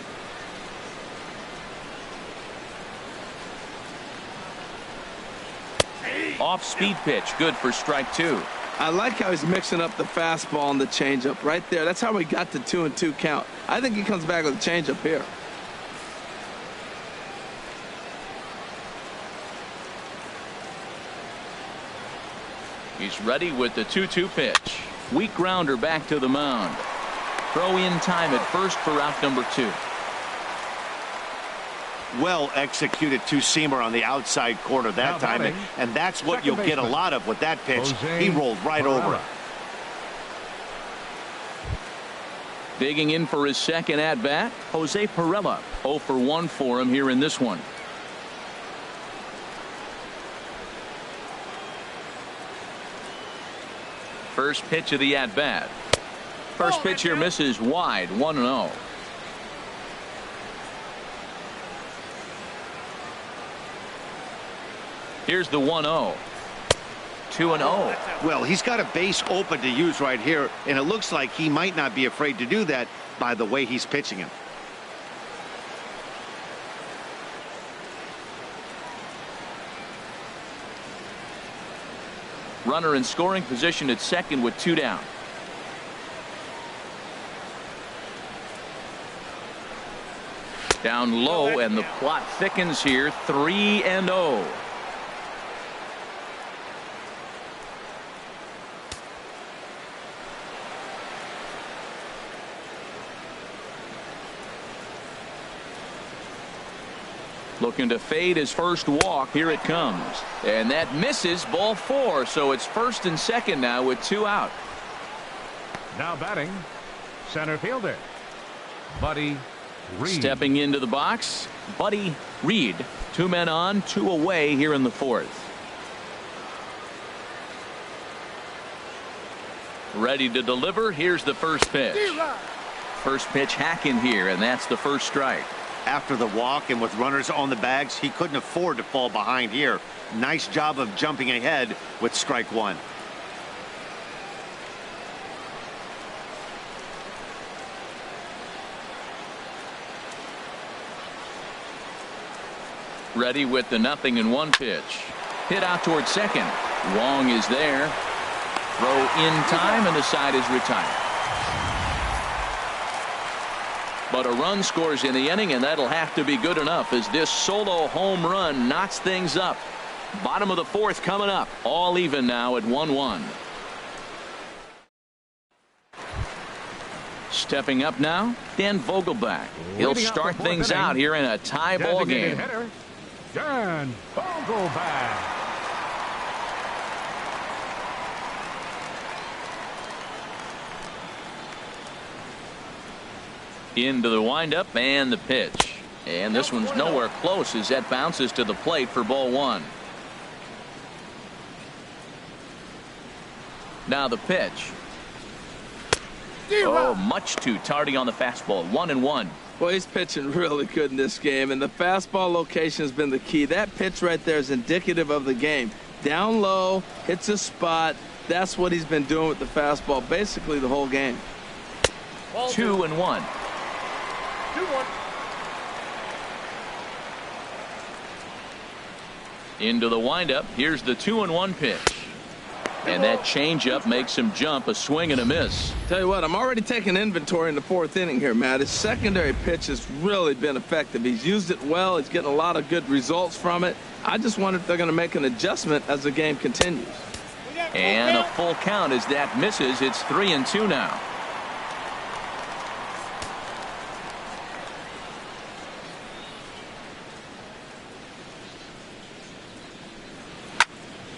Off-speed pitch, good for strike 2. I like how he's mixing up the fastball and the changeup right there. That's how we got the 2-2 count. I think he comes back with a changeup here. He's ready with the 2-2 pitch. Weak grounder back to the mound. Throw in time at first for out number 2. Well executed two-seamer on the outside corner that time, and that's what you'll get a lot of with that pitch. He rolled right over it. Digging in for his second at-bat, Jose Pirela. 0 for 1 for him here in this one. First pitch of the at-bat. First pitch here misses wide, 1-0. Here's the 1-0. 2-0. Well, he's got a base open to use right here, and it looks like he might not be afraid to do that by the way he's pitching him. Runner in scoring position at second with 2 down. Down low, and the plot thickens here. 3-0. Looking to fade his first walk. Here it comes. And that misses. Ball 4. So it's first and second now with 2 out. Now batting, center fielder, Buddy Reed. Stepping into the box, Buddy Reed. 2 men on, 2 away here in the 4th. Ready to deliver. Here's the first pitch. First pitch hacking here, and that's the first strike. After the walk and with runners on the bags, he couldn't afford to fall behind here. Nice job of jumping ahead with strike 1. Ready with the 0-1 pitch. Hit out towards second. Wong is there. Throw in time, and the side is retired. But a run scores in the inning, and that'll have to be good enough as this solo home run knocks things up. Bottom of the 4th coming up. All even now at 1-1. Stepping up now, Dan Vogelbach. He'll start things out here in a tie ball game. Hitter, Dan Vogelbach. Into the windup and the pitch. And this one's nowhere close as that bounces to the plate for ball 1. Now the pitch. Oh, much too tardy on the fastball. 1-1. Well, he's pitching really good in this game, and the fastball location has been the key. That pitch right there is indicative of the game. Down low, hits a spot. That's what he's been doing with the fastball basically the whole game. 2-1. 2-1. Into the windup. Here's the 2-1 pitch. And that changeup makes him jump. A swing and a miss. Tell you what, I'm already taking inventory in the 4th inning here, Matt. His secondary pitch has really been effective. He's used it well. He's getting a lot of good results from it. I just wonder if they're going to make an adjustment as the game continues. And a full count as that misses. It's 3-2 now.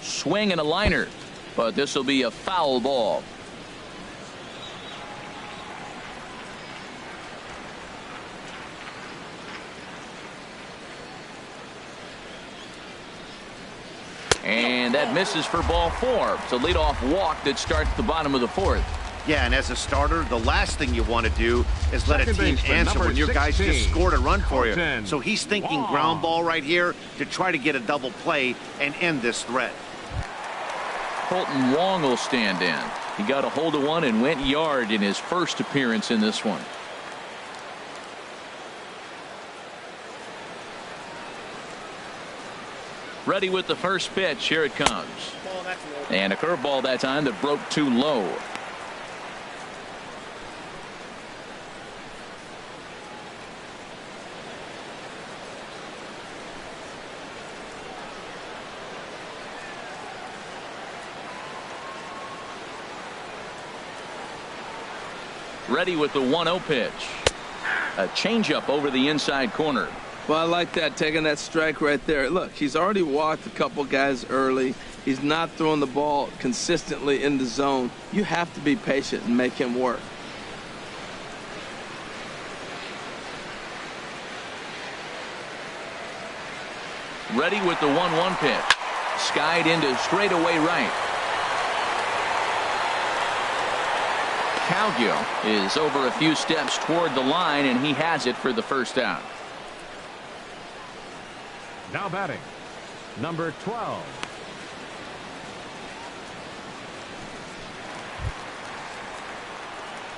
Swing and a liner, but this will be a foul ball. And that misses for ball 4. It's a leadoff walk that starts the bottom of the 4th. Yeah, and as a starter, the last thing you want to do is let a team answer when your guys just scored a run for you. So he's thinking ground ball right here to try to get a double play and end this threat. Colton Wong will stand in. He got a hold of one and went yard in his first appearance in this one. Ready with the first pitch. Here it comes. And a curveball that time that broke too low. Ready with the 1-0 pitch. A changeup over the inside corner. Well, I like that, taking that strike right there. Look, he's already walked a couple guys early. He's not throwing the ball consistently in the zone. You have to be patient and make him work. Ready with the 1-1 pitch. Skied into straightaway right. Cowgill is over a few steps toward the line, and he has it for the first out. Now batting, number 12.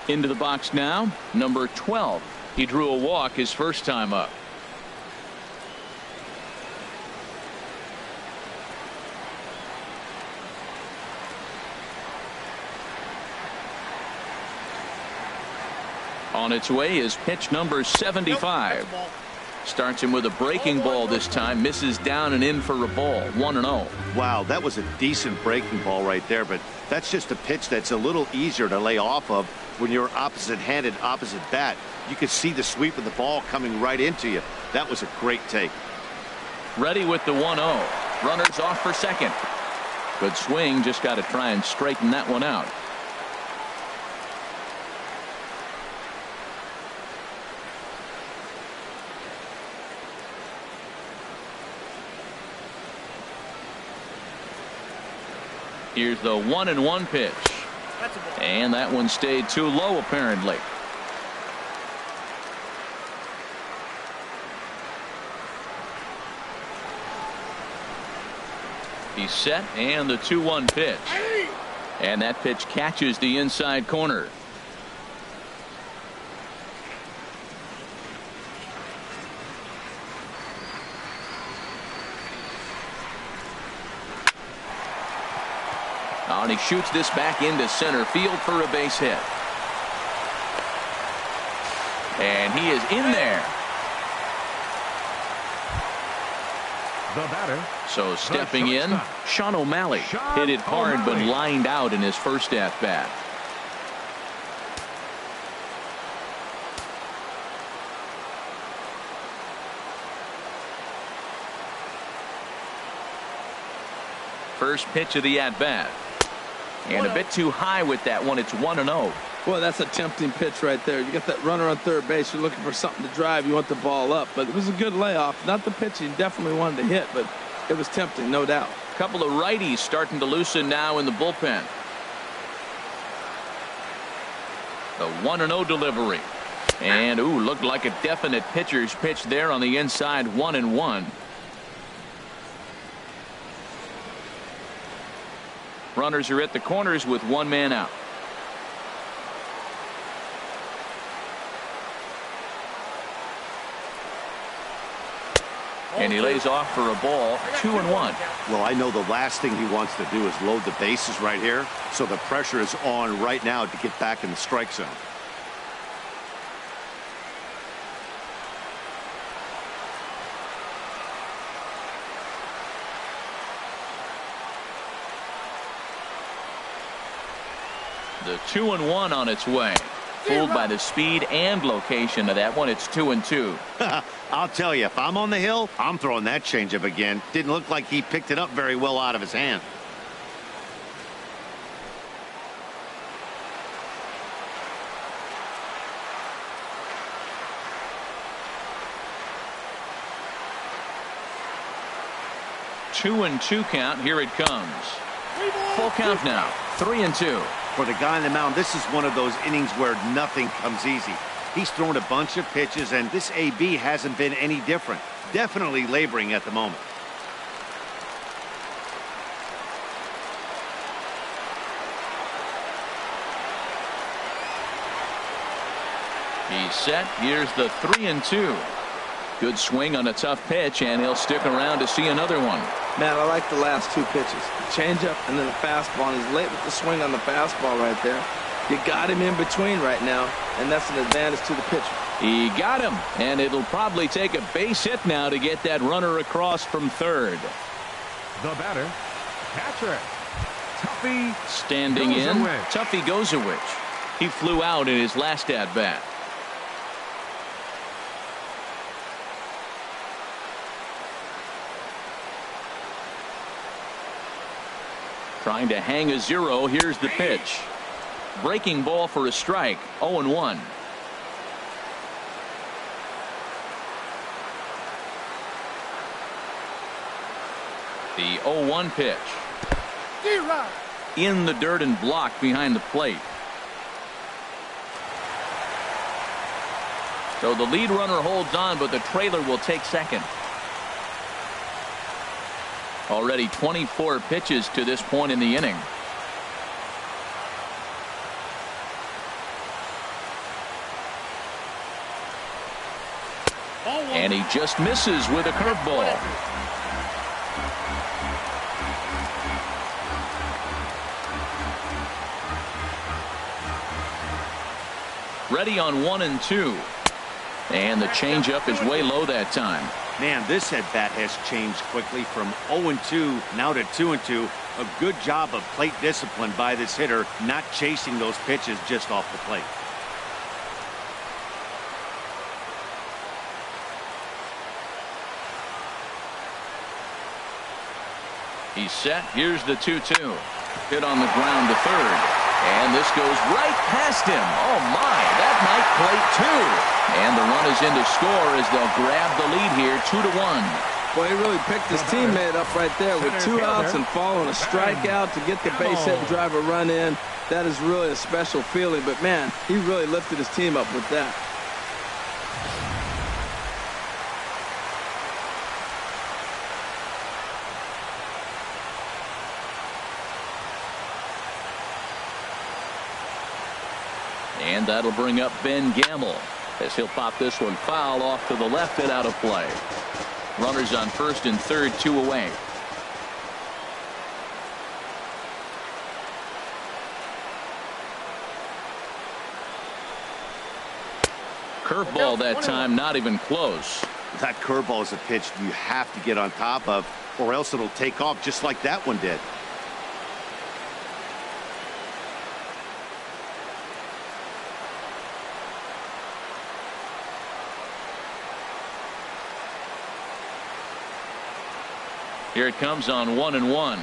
Into the box now, number 12. He drew a walk his first time up. On its way is pitch number 75. Starts him with a breaking ball this time. Misses down and in for a ball. 1-0. Wow, that was a decent breaking ball right there, but that's just a pitch that's a little easier to lay off of when you're opposite-handed, opposite bat. You could see the sweep of the ball coming right into you. That was a great take. Ready with the 1-0. Runners off for second. Good swing. Just got to try and straighten that one out. Here's the 1-1 pitch. And that one stayed too low, apparently. He's set, and the 2-1 pitch. And that pitch catches the inside corner. And he shoots this back into center field for a base hit. And he is in there. The batter. So stepping in, Sean O'Malley. Hit it hard but lined out in his first at bat. First pitch of the at bat. And a bit too high with that one. It's 1-0. Boy, that's a tempting pitch right there. You got that runner on third base. You're looking for something to drive. You want the ball up. But it was a good layoff. Not the pitch he definitely wanted to hit, but it was tempting, no doubt. A couple of righties starting to loosen now in the bullpen. The 1-0 delivery. And, ooh, looked like a definite pitcher's pitch there on the inside. 1-1. Runners are at the corners with one man out. And he lays off for a ball. 2-1. Well, I know the last thing he wants to do is load the bases right here. So the pressure is on right now to get back in the strike zone. The 2-1 on its way. Fooled by the speed and location of that one. It's 2-2. I'll tell you, if I'm on the hill, I'm throwing that changeup again. Didn't look like he picked it up very well out of his hand. Two and 2 count. Here it comes. Full count now. 3-2. For the guy on the mound, this is one of those innings where nothing comes easy. He's thrown a bunch of pitches, and this AB hasn't been any different. Definitely laboring at the moment. He's set. Here's the 3-2. Good swing on a tough pitch, and he'll stick around to see another one. Man, I like the last two pitches. The changeup and then the fastball. And he's late with the swing on the fastball right there. You got him in between right now, and that's an advantage to the pitcher. He got him, and it'll probably take a base hit now to get that runner across from third. The batter, catcher, Tuffy Standing in, Gozowicz. Tuffy Gozowicz. He flew out in his last at bat. Trying to hang a 0. Here's the pitch. Breaking ball for a strike. 0-1. The 0-1 pitch. In the dirt and blocked behind the plate. So the lead runner holds on, but the trailer will take second. Already 24 pitches to this point in the inning. just misses with a curveball. Ready on 1-2. And the changeup is way low that time. Man, this at bat has changed quickly from 0-2 now to 2-2. A good job of plate discipline by this hitter, not chasing those pitches just off the plate. He's set. Here's the 2-2. Hit on the ground to third. And this goes right past him. Oh, my. That might plate two. And the run is in to score as they'll grab the lead here 2-1. Boy, he really picked his teammate up right there with 2 outs and following a strikeout to get the base hit and drive a run in. That is really a special feeling. But, man, he really lifted his team up with that. And that'll bring up Ben Gamble as he'll pop this one foul off to the left and out of play. Runners on first and third, 2 away. Curveball that time, not even close. That curveball is a pitch you have to get on top of, or else it'll take off just like that one did. Here it comes on 1-1.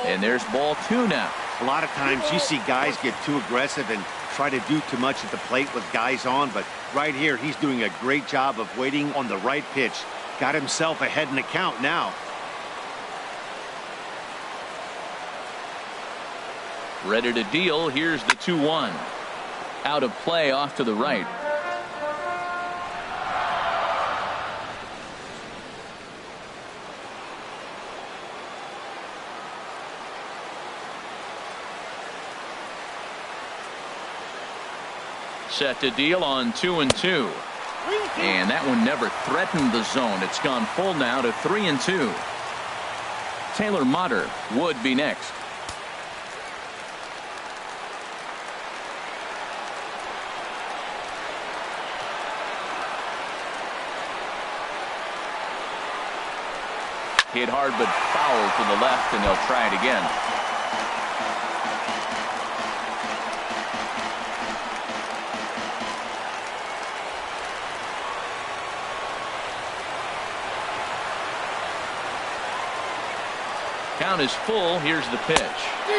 And there's ball 2 now. A lot of times you see guys get too aggressive and try to do too much at the plate with guys on, but right here he's doing a great job of waiting on the right pitch. Got himself ahead in the count now. Ready to deal. Here's the 2-1. Out of play off to the right. Set to deal on 2-2. And that one never threatened the zone. It's gone full now to 3-2. Taylor Motter would be next. Hit hard but foul to the left, and they'll try it again. Count is full. Here's the pitch.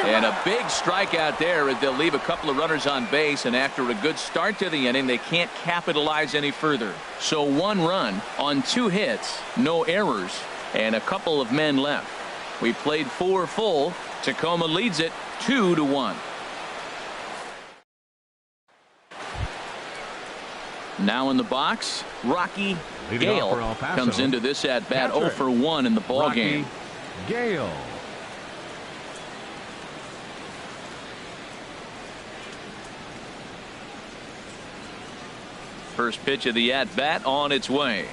And a big strikeout there as they'll leave a couple of runners on base, and after a good start to the inning, they can't capitalize any further. So 1 run on 2 hits, no errors, and a couple of men left. We played 4 full. Tacoma leads it 2-1. Now in the box, Rocky Gale comes into this at bat 0 for 1 in the ball game. Gale. First pitch of the at bat on its way.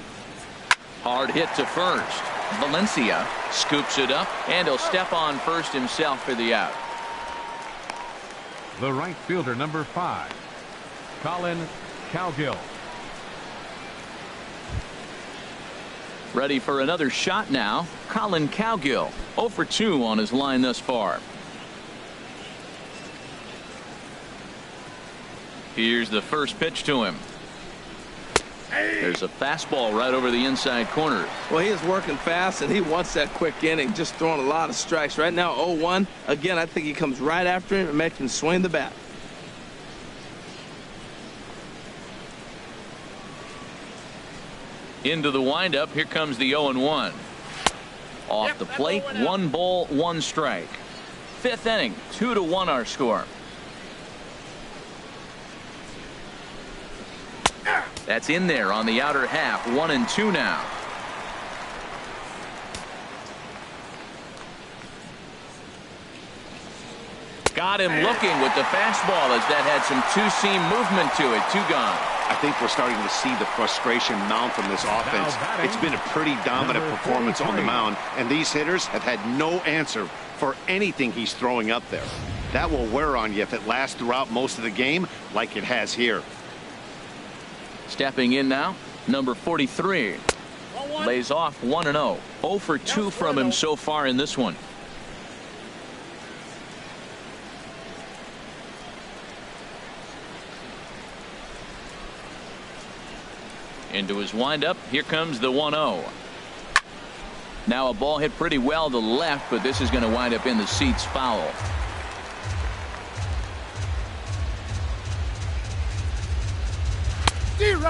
Hard hit to first. Valencia scoops it up, and he'll step on first himself for the out. The right fielder, number 5, Colin Cowgill. Ready for another shot now. Colin Cowgill 0 for 2 on his line thus far. Here's the first pitch to him. There's a fastball right over the inside corner. Well, he is working fast, and he wants that quick inning, just throwing a lot of strikes. Right now, 0-1. Again, I think he comes right after him and makes him swing the bat. Into the windup. Here comes the 0-1. Off the plate, 1 ball, 1 strike. 5th inning, 2-1 our score. That's in there on the outer half. 1-2 now. Got him looking with the fastball as that had some two-seam movement to it. 2 gone. I think we're starting to see the frustration mount from this offense. It's been a pretty dominant performance on the mound, and these hitters have had no answer for anything he's throwing up there. That will wear on you if it lasts throughout most of the game like it has here. Stepping in now, number 43. Lays off 1-0. 0 for 2 from him so far in this one. Into his windup. Here comes the 1-0. Now a ball hit pretty well to left, but this is going to wind up in the seats foul.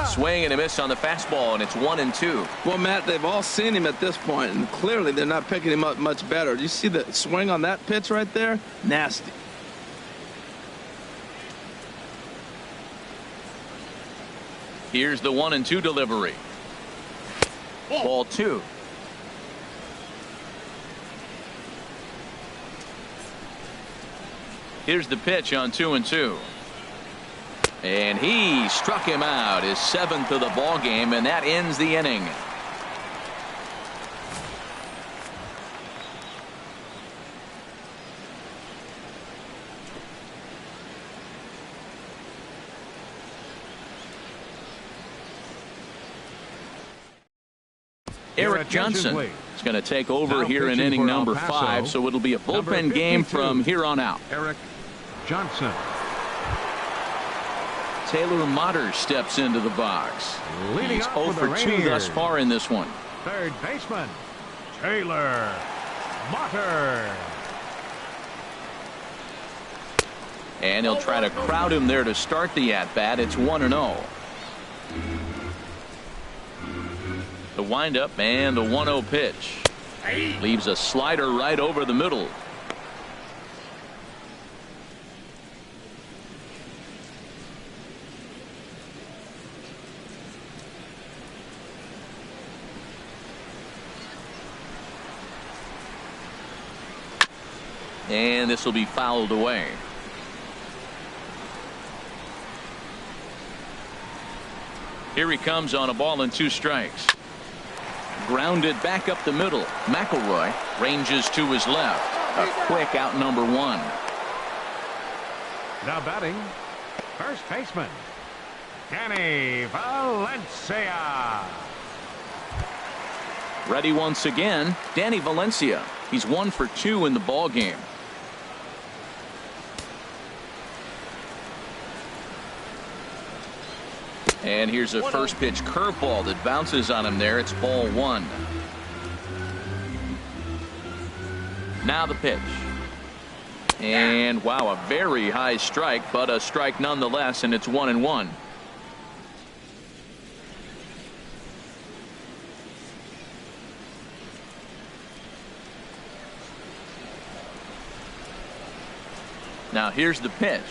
Swing and a miss on the fastball, and it's 1-2. Well, Matt, they've all seen him at this point, and clearly they're not picking him up much better. Do you see the swing on that pitch right there? Nasty. Here's the 1-2 delivery. Ball 2. Here's the pitch on 2-2. And he struck him out, his 7th of the ball game, and that ends the inning. Eric Johnson is going to take over here in inning number 5, so it'll be a bullpen game from here on out. Eric Johnson. Taylor Motter steps into the box. Leading He's off 0 for 2 thus far in this one. Third baseman, Taylor Motter. And he'll try to crowd him there to start the at-bat. It's 1-0. The windup and the 1-0 pitch. Leaves a slider right over the middle. And this will be fouled away. Here he comes on a ball and 2 strikes. Grounded back up the middle. McElroy ranges to his left. A quick out number 1. Now batting, first baseman, Danny Valencia. Ready once again, Danny Valencia. He's 1 for 2 in the ball game. And here's a first pitch curveball that bounces on him there. It's ball 1. Now the pitch. And wow, a very high strike, but a strike nonetheless, and it's 1-1. Now here's the pitch.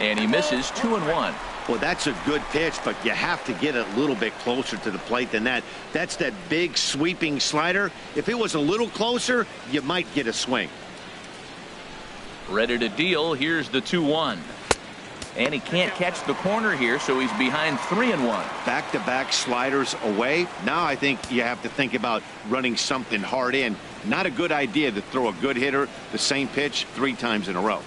And he misses 2-1. Well, that's a good pitch, but you have to get a little bit closer to the plate than that. That's that big sweeping slider. If it was a little closer, you might get a swing. Ready to deal. Here's the 2-1. And he can't catch the corner here, so he's behind 3-1. Back-to-back sliders away. Now I think you have to think about running something hard in. Not a good idea to throw a good hitter the same pitch 3 times in a row.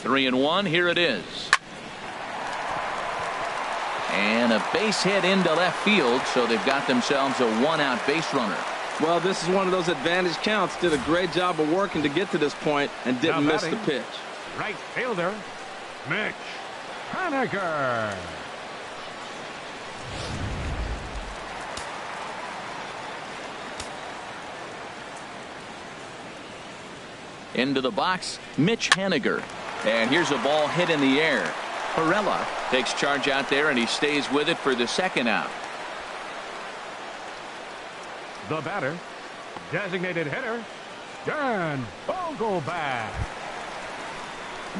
3-1. Here it is. And a base hit into left field, so they've got themselves a 1-out base runner. Well, this is one of those advantage counts. Did a great job of working to get to this point and didn't miss the pitch. Right fielder, Mitch Haniger. Into the box, Mitch Haniger. And here's a ball hit in the air. Perella takes charge out there, and he stays with it for the 2nd out. The batter, designated hitter, Dan Vogelbach.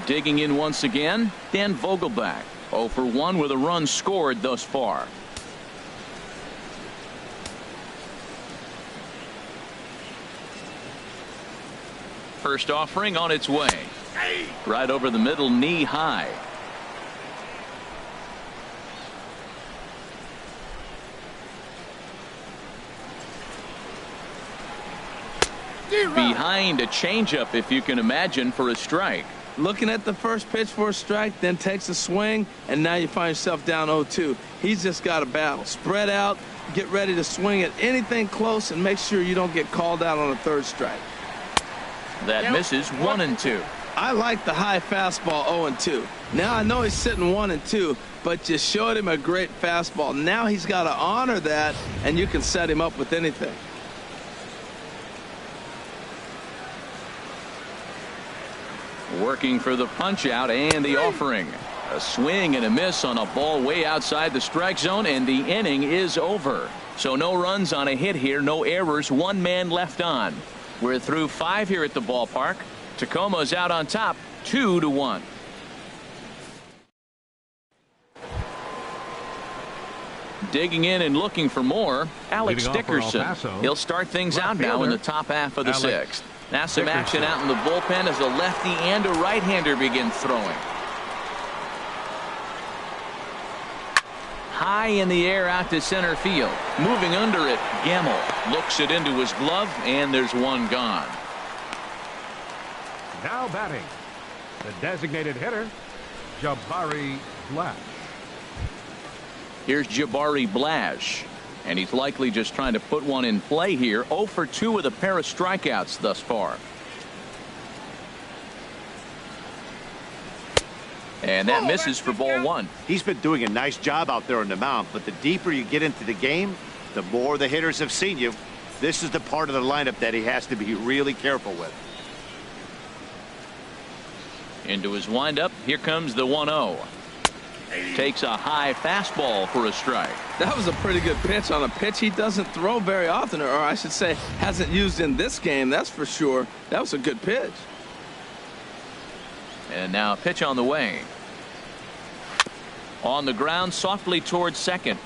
Digging in once again, Dan Vogelbach. 0 for 1 with a run scored thus far. first offering on its way. Right over the middle, knee high. Behind a changeup, if you can imagine, for a strike. Looking at the first pitch for a strike, then takes a swing, and now you find yourself down 0-2. He's just got a battle. Spread out, get ready to swing at anything close, and make sure you don't get called out on a third strike. That misses 1-2. I like the high fastball 0-2. Now I know he's sitting 1-2, but you showed him a great fastball. Now he's got to honor that, and you can set him up with anything. Working for the punch out and the offering. A swing and a miss on a ball way outside the strike zone, and the inning is over. So no runs on a hit here, no errors, one man left on. We're through 5 here at the ballpark. Tacoma's out on top, 2-1. Digging in and looking for more, Alex Dickerson. He'll start things out now in the top half of the sixth. Now some action out in the bullpen as a lefty and a right-hander begin throwing. High in the air out to center field. Moving under it, Gamble looks it into his glove, and there's one gone. Now batting, the designated hitter, Jabari Blash. Here's Jabari Blash, and he's likely just trying to put one in play here. 0 for 2 with a pair of strikeouts thus far. And that misses for ball 1. He's been doing a nice job out there on the mound, but the deeper you get into the game, the more the hitters have seen you. This is the part of the lineup that he has to be really careful with. Into his windup, here comes the 1-0. Takes a high fastball for a strike. That was a pretty good pitch on a pitch he doesn't throw very often, or I should say hasn't used in this game, that's for sure. That was a good pitch. And now a pitch on the way. On the ground softly towards second.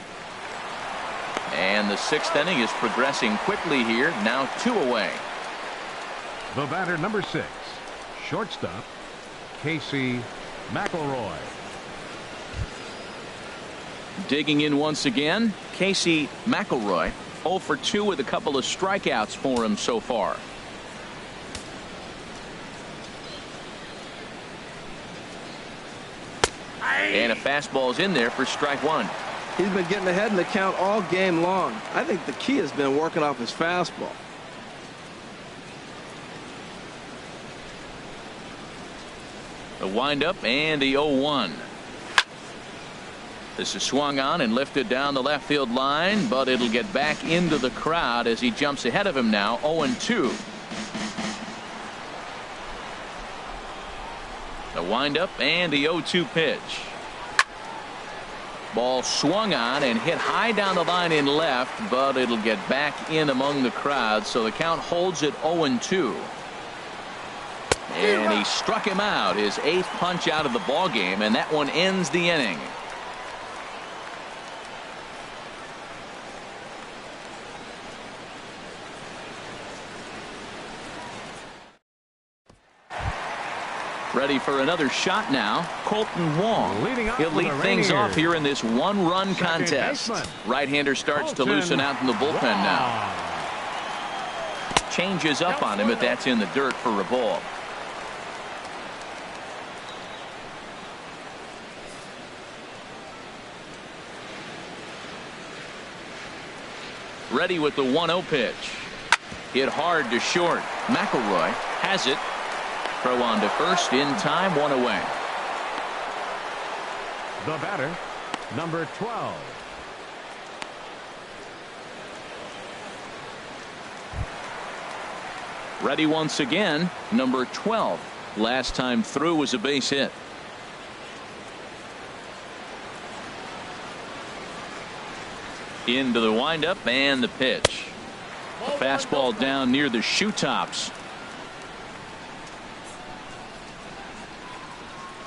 And the 6th inning is progressing quickly here. Now 2 away. The batter, number 6, shortstop, Casey McElroy. Digging in once again, Casey McElroy. 0 for 2 with a couple of strikeouts for him so far. And a fastball's in there for strike 1. He's been getting ahead in the count all game long. I think the key has been working off his fastball. The windup and the 0-1. This is swung on and lifted down the left field line, but it'll get back into the crowd as he jumps ahead of him now. 0-2. The windup and the 0-2 pitch. Ball swung on and hit high down the line in left, but it'll get back in among the crowd, so the count holds at 0-2. And he struck him out, his 8th punch out of the ball game, and that one ends the inning. Ready for another shot now, Colton Wong. He'll lead things off here in this one-run contest. Right-hander starts to loosen out in the bullpen now. Changes up on him, but that's in the dirt for a ball. Ready with the 1-0 pitch. Hit hard to short. McElroy has it. Throw on to first in time, 1 away. The batter, number 12. Ready once again, number 12. Last time through was a base hit. Into the windup and the pitch. A fastball down near the shoe tops.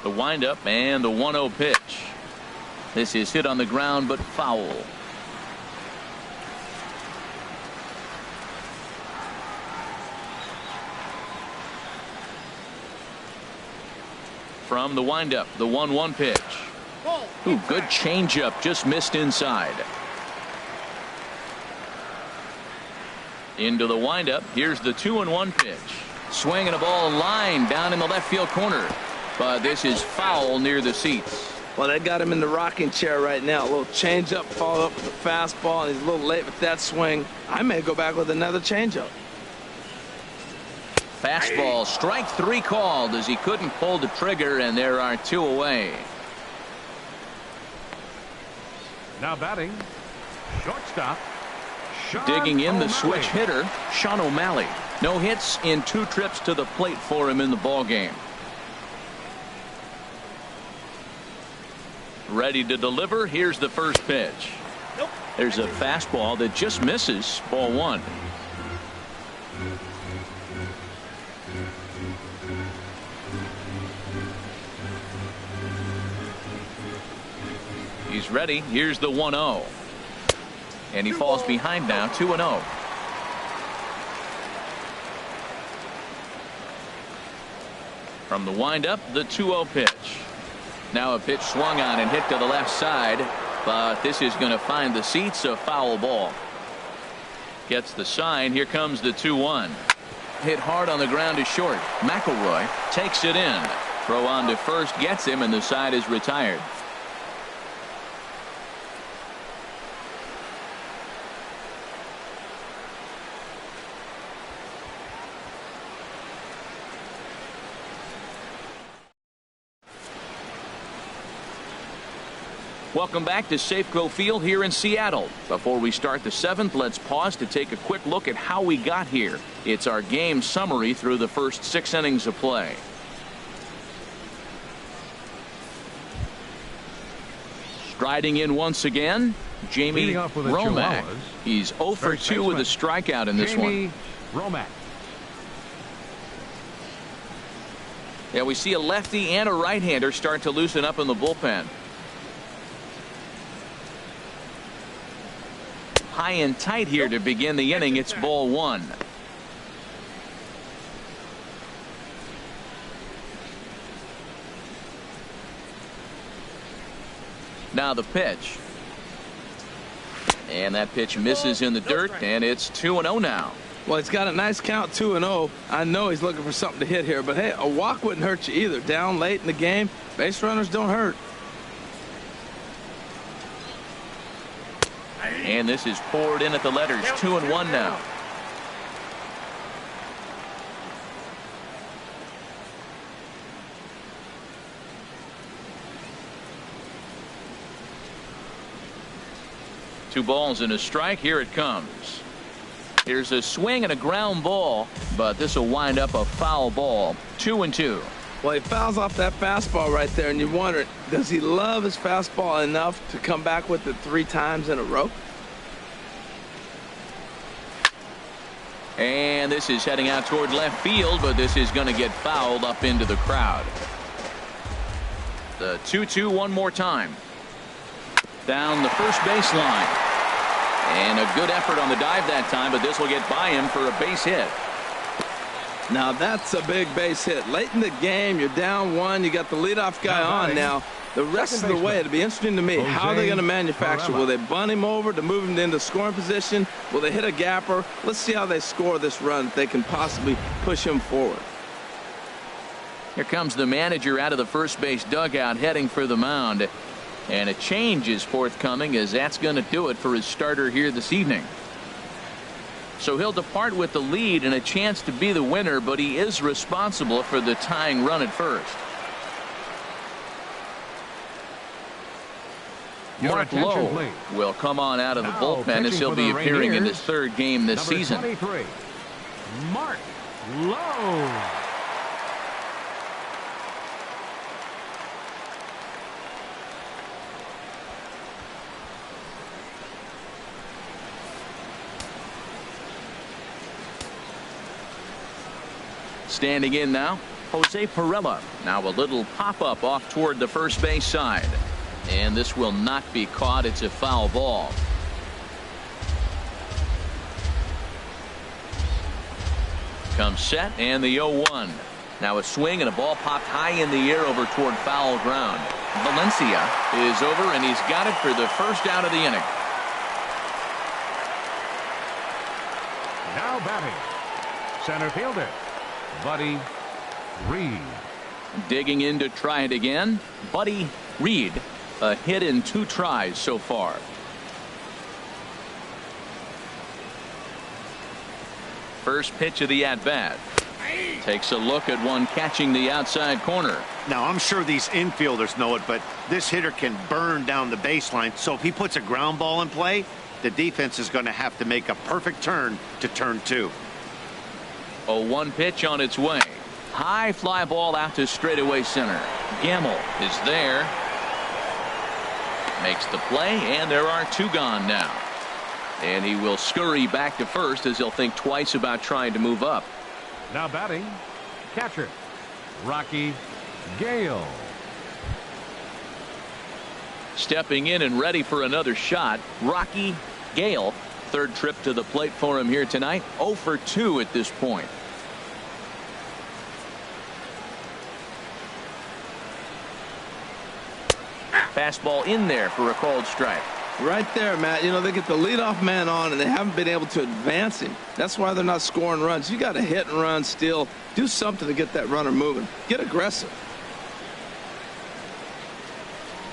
The windup and the 1-0 pitch. This is hit on the ground but foul. from the windup, the 1-1 pitch. Ooh, good changeup, just missed inside. Into the windup. Here's the 2-1 pitch. Swinging a ball line down in the left field corner, but this is foul near the seats. Well, they got him in the rocking chair right now. A little changeup, follow up with a fastball, and he's a little late with that swing. I may go back with another changeup. Fastball, strike 3 called as he couldn't pull the trigger, and there are 2 away. Now batting, shortstop. Digging in the switch hitter, Sean O'Malley. No hits in 2 trips to the plate for him in the ball game. Ready to deliver. Here's the first pitch. There's a fastball that just misses. Ball 1. He's ready. Here's the 1-0. And he falls behind now, 2-0. From the windup, the 2-0 pitch. Now a pitch swung on and hit to the left side, but this is going to find the seats, a foul ball. Gets the sign. Here comes the 2-1. Hit hard on the ground to short. McElroy takes it in. Throw on to first gets him, and the side is retired. Welcome back to Safeco Field here in Seattle. Before we start the 7th, let's pause to take a quick look at how we got here. It's our game summary through the first 6 innings of play. Striding in once again, Jamie Romack. He's 0 for 2 with a strikeout in this one. Romack. Yeah, we see a lefty and a right-hander start to loosen up in the bullpen. High and tight here to begin the inning. It's ball 1. Now the pitch. And that pitch misses in the dirt, and it's 2-0 now. Well, he's got a nice count, 2-0. I know he's looking for something to hit here, but hey, a walk wouldn't hurt you either. Down late in the game, base runners don't hurt. And this is poured in at the letters. 2-1 now. Two balls and a strike. Here it comes. Here's a swing and a ground ball, but this will wind up a foul ball. 2-2. Well, he fouls off that fastball right there, and you wonder, does he love his fastball enough to come back with it 3 times in a row? And this is heading out toward left field, but this is going to get fouled up into the crowd. The 2-2 one more time. Down the first baseline. And a good effort on the dive that time, but this will get by him for a base hit. Now that's a big base hit. Late in the game, you're down 1. You got the leadoff guy on now. The rest of the way, it'll be interesting to me. How are they going to manufacture? Will they bunt him over to move him into scoring position? Will they hit a gapper? Let's see how they score this run if they can possibly push him forward. Here comes the manager out of the first base dugout heading for the mound. And a change is forthcoming, as that's going to do it for his starter here this evening. So he'll depart with the lead and a chance to be the winner, but he is responsible for the tying run at first. Mark Lowe will come on out of the bullpen as he'll be appearing in his 3rd game this season. 23, Mark Lowe. Standing in now, Jose Pirela. Now a little pop-up off toward the first base side. And this will not be caught. It's a foul ball. Comes set, and the 0-1. Now a swing and a ball popped high in the air over toward foul ground. Valencia is over, and he's got it for the first out of the inning. Now batting, center fielder, Buddy Reed. Digging in to try it again, Buddy Reed. A hit in 2 tries so far. First pitch of the at-bat. Takes a look at one catching the outside corner. Now, I'm sure these infielders know it, but this hitter can burn down the baseline. So if he puts a ground ball in play, the defense is going to have to make a perfect turn to turn 2. 0-1 pitch on its way. High fly ball out to straightaway center. Gamble is there. Makes the play, and there are 2 gone now. And he will scurry back to first as he'll think twice about trying to move up. Now batting, catcher, Rocky Gale. Stepping in and ready for another shot, Rocky Gale. Third trip to the plate for him here tonight. 0 for 2 at this point. Fastball in there for a called strike. Right there, Matt. You know, they get the leadoff man on, and they haven't been able to advance him. That's why they're not scoring runs. You got to hit and run, steal, do something to get that runner moving. Get aggressive.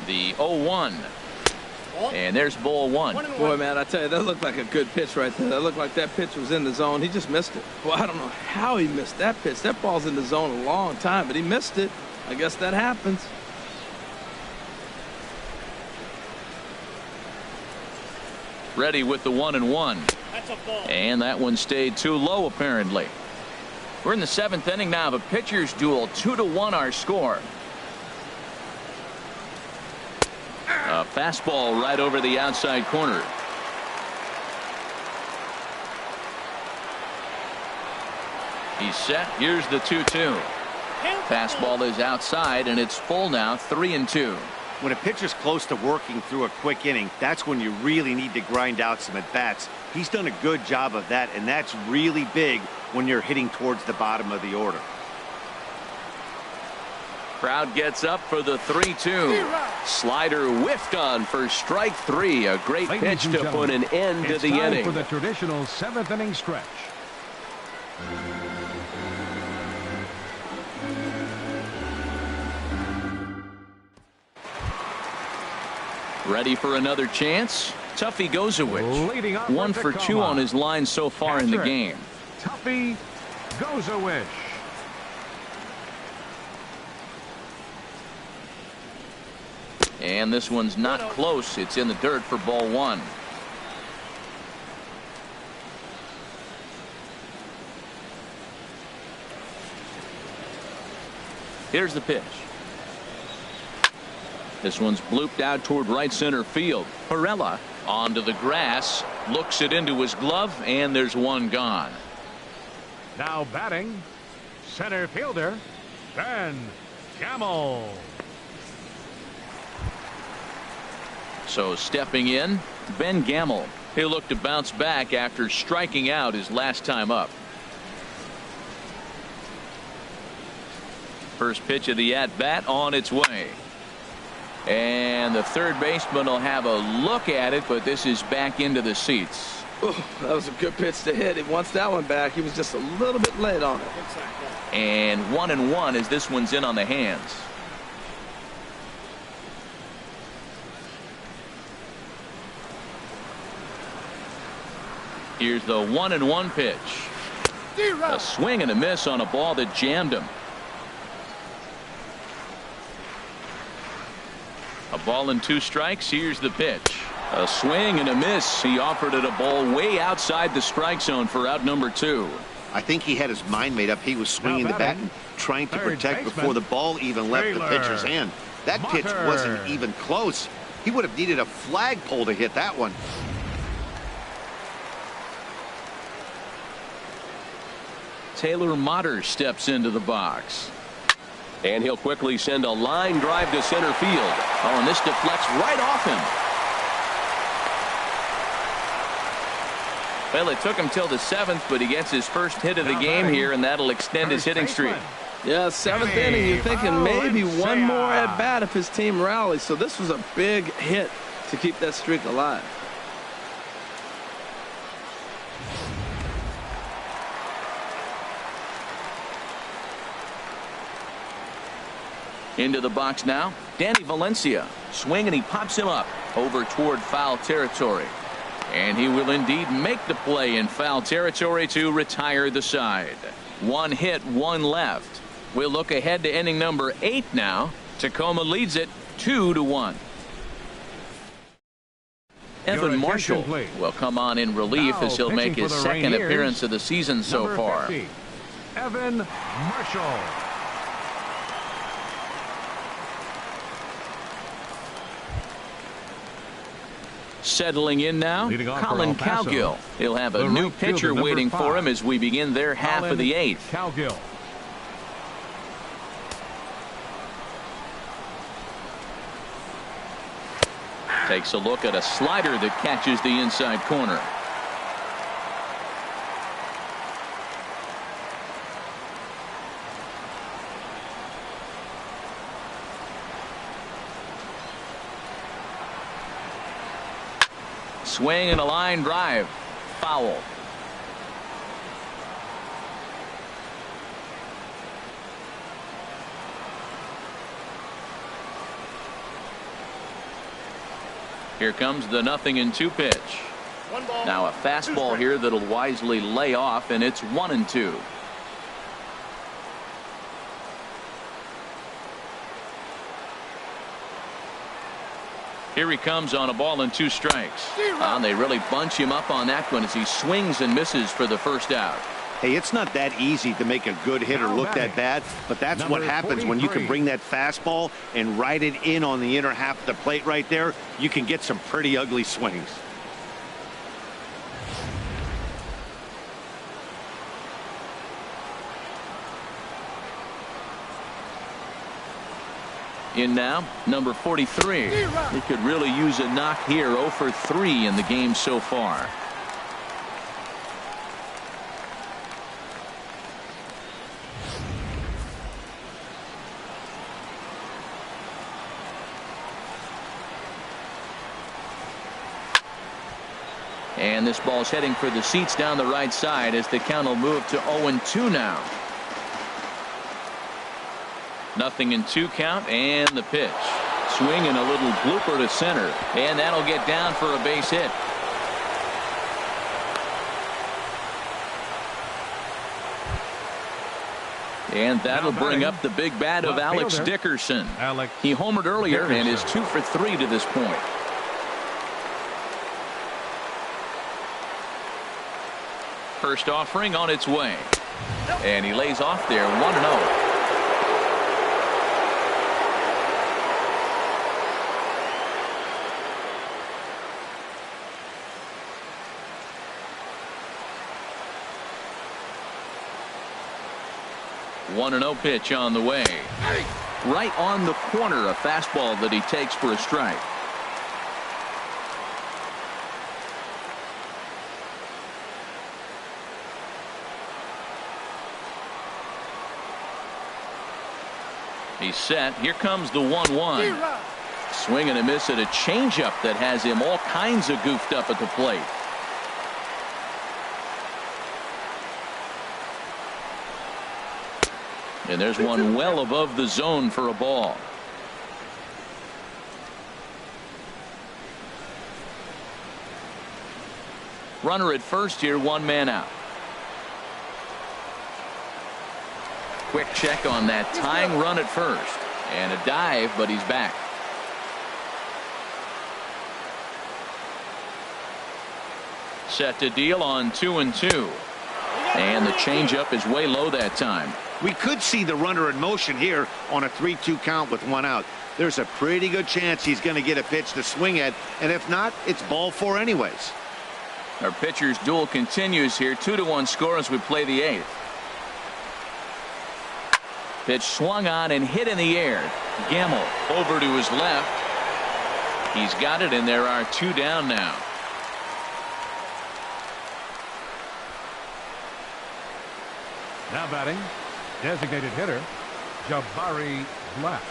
The 0-1. And there's ball 1. Boy, man, I tell you, that looked like a good pitch right there. That looked like that pitch was in the zone. He just missed it. Well, I don't know how he missed that pitch. That ball's in the zone a long time, but he missed it. I guess that happens. Ready with the 1-1. And that one stayed too low, apparently. We're in the 7th inning now of a pitcher's duel. 2-1 our score. A fastball right over the outside corner. He's set. Here's the 2-2. Fastball is outside, and it's full now. 3-2. When a pitcher's close to working through a quick inning, that's when you really need to grind out some at-bats. He's done a good job of that, and that's really big when you're hitting towards the bottom of the order. Crowd gets up for the 3-2. Slider whiffed on for strike 3. A great pitch to put an end to the inning. For the traditional 7th inning stretch. Ready for another chance? Tuffy Gozowich. 1 for 2 on his line so far in the game. Tuffy Gozowich. And this one's not close. It's in the dirt for ball 1. Here's the pitch. This one's blooped out toward right center field. Perella onto the grass, looks it into his glove, and there's one gone. Now batting, center fielder, Ben Gamel. So stepping in, Ben Gamel. He'll look to bounce back after striking out his last time up. First pitch of the at-bat on its way. And the third baseman will have a look at it, but this is back into the seats. Ooh, that was a good pitch to hit. He wants that one back. He was just a little bit late on it. And 1-1 as this one's in on the hands. Here's the 1-1 pitch. A swing and a miss on a ball that jammed him. A ball and 2 strikes. Here's the pitch. A swing and a miss. He offered it a ball way outside the strike zone for out number 2. I think he had his mind made up. He was swinging the bat and trying to protect before the ball even left the pitcher's hand. That pitch wasn't even close. He would have needed a flagpole to hit that one. Taylor Motter steps into the box. And he'll quickly send a line drive to center field. Oh, and this deflects right off him. Well, it took him till the 7th, but he gets his first hit of the game here, and that'll extend his hitting streak. Yeah, seventh inning, you're thinking maybe one more at bat if his team rallies. So this was a big hit to keep that streak alive. Into the box now, Danny Valencia. Swing and he pops him up over toward foul territory. And he will indeed make the play in foul territory to retire the side. One hit, one left. We'll look ahead to inning number 8 now. Tacoma leads it 2-1. Evan Marshall will come on in relief as he'll make his second appearance of the season so far. 50, Evan Marshall. Settling in now, Colin Cowgill. He'll have a new pitcher waiting for him as we begin their half of the 8th. Cowgill. Takes a look at a slider that catches the inside corner. Swing and a line drive. Foul. Here comes the 0-2 pitch. Now a fastball here that'll wisely lay off, and it's 1-2. Here he comes on a ball and 2 strikes. And they really bunch him up on that one as he swings and misses for the first out. Hey, it's not that easy to make a good hitter look that bad, but that's what happens when you can bring that fastball and ride it in on the inner half of the plate right there. You can get some pretty ugly swings. In now, number 43. He could really use a knock here. 0 for 3 in the game so far. And this ball's heading for the seats down the right side as the count will move to 0-2 now. 0-2 count and the pitch. Swing and a little blooper to center. And that'll get down for a base hit. And that'll bring up the big bat of Alex Dickerson. He homered earlier and is 2 for 3 to this point. First offering on its way. And he lays off there 1-0. One 1-0 pitch on the way. Right on the corner, a fastball that he takes for a strike. He's set. Here comes the 1-1. Swing and a miss at a changeup that has him all kinds of goofed up at the plate. And there's one well above the zone for a ball. Runner at first here, 1 man out. Quick check on that tying run at first. And a dive, but he's back. Set to deal on 2-2. And the changeup is way low that time. We could see the runner in motion here on a 3-2 count with 1 out. There's a pretty good chance he's going to get a pitch to swing at, and if not, it's ball 4 anyways. Our pitcher's duel continues here. 2-1 score as we play the 8th. Pitch swung on and hit in the air. Gamble over to his left. He's got it, and there are 2 down now. Now batting, Designated hitter, Jabari Black.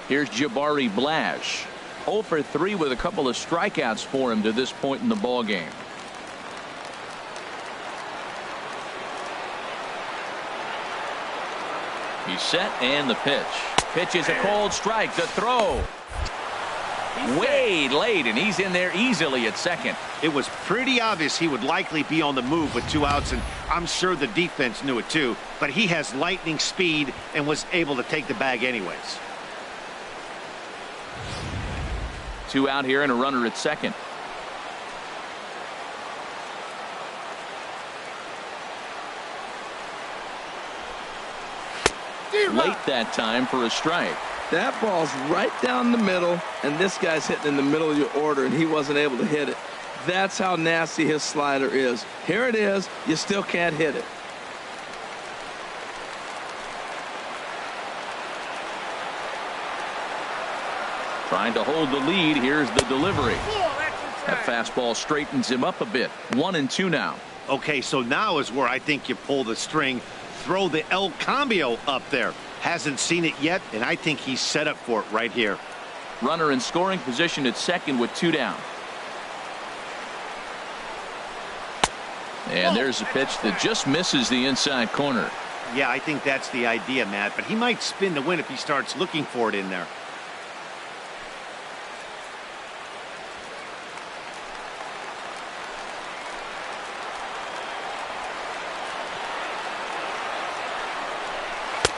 Here's Jabari Blash. 0 for 3 with a couple of strikeouts for him to this point in the ball game. He's set and the pitch. Pitch is a cold strike. The throw. Way late, and he's in there easily at second. It was pretty obvious he would likely be on the move with 2 outs, and I'm sure the defense knew it too. But he has lightning speed and was able to take the bag anyways. 2 out here and a runner at second. Late that time for a strike. That ball's right down the middle, and this guy's hitting in the middle of your order, and he wasn't able to hit it. That's how nasty his slider is. Here it is. You still can't hit it. Trying to hold the lead. Here's the delivery. That fastball straightens him up a bit. 1-2 now. Okay, so now is where I think you pull the string. Throw the El Cambio up there. Hasn't seen it yet, and I think he's set up for it right here. Runner in scoring position at second with 2 down. And there's a pitch that just misses the inside corner. Yeah, I think that's the idea, Matt, but he might spin the win if he starts looking for it in there.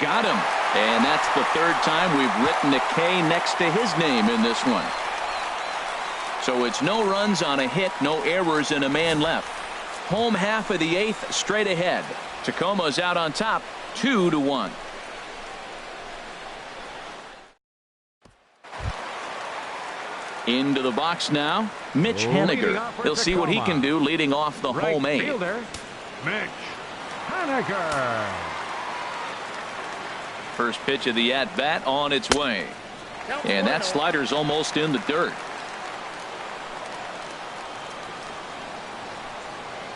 Got him. And that's the 3rd time we've written a K next to his name in this one. So it's no runs on a hit, no errors, and a man left. Home half of the 8th, straight ahead. Tacoma's out on top, 2-1. Into the box now, Mitch Haniger. He'll see what he can do leading off the home 8. Fielder, Mitch Haniger. First pitch of the at-bat on its way. And that slider's almost in the dirt.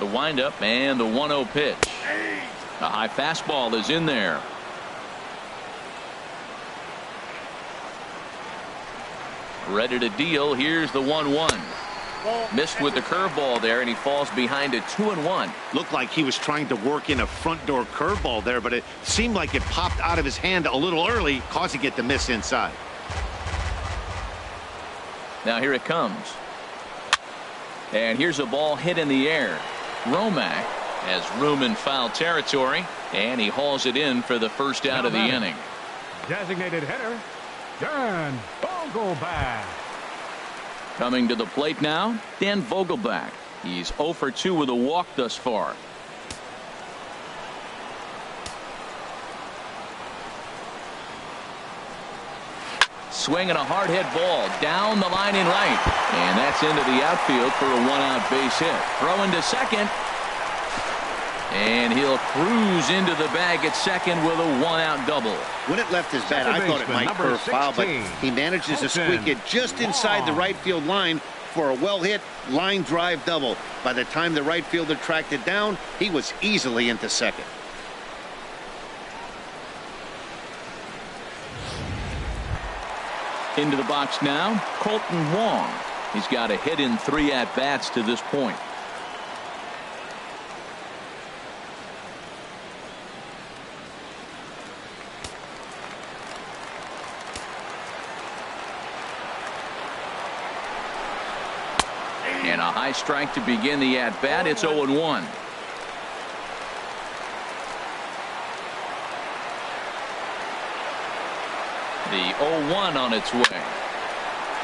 The windup and the 1-0 pitch. A high fastball is in there. Ready to deal. Here's the 1-1. Missed with the curveball there, and he falls behind it 2-1. Looked like he was trying to work in a front door curveball there, but it seemed like it popped out of his hand a little early, causing it to miss inside. Now here it comes. And here's a ball hit in the air. Romack has room in foul territory, and he hauls it in for the first out of the inning. Designated hitter, Dan Vogelback. Coming to the plate now, Dan Vogelback. He's 0 for 2 with a walk thus far. Swinging a hard hit ball down the line in right. And that's into the outfield for a 1-out base hit. Throw into second. And he'll cruise into the bag at second with a 1-out double. When it left his bat, I thought it might curve foul, but he manages to squeak it just inside the right field line for a well-hit line drive double. By the time the right fielder tracked it down, he was easily into second. Into the box now, Colton Wong. He's got a hit in 3 at-bats to this point. And a high strike to begin the at-bat. It's 0-1. The 0-1 on its way.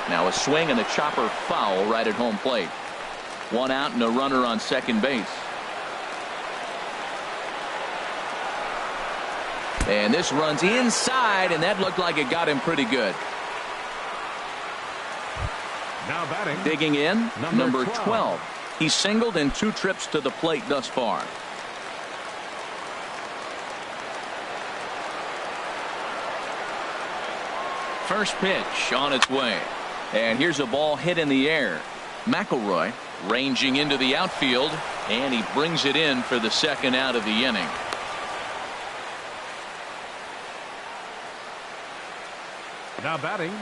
Now a swing and a chopper foul right at home plate. 1 out and a runner on second base. And this runs inside, and that looked like it got him pretty good. Now batting. Digging in, number 12. He's singled in 2 trips to the plate thus far. First pitch on its way. And here's a ball hit in the air. McElroy ranging into the outfield, and he brings it in for the second out of the inning. Now batting,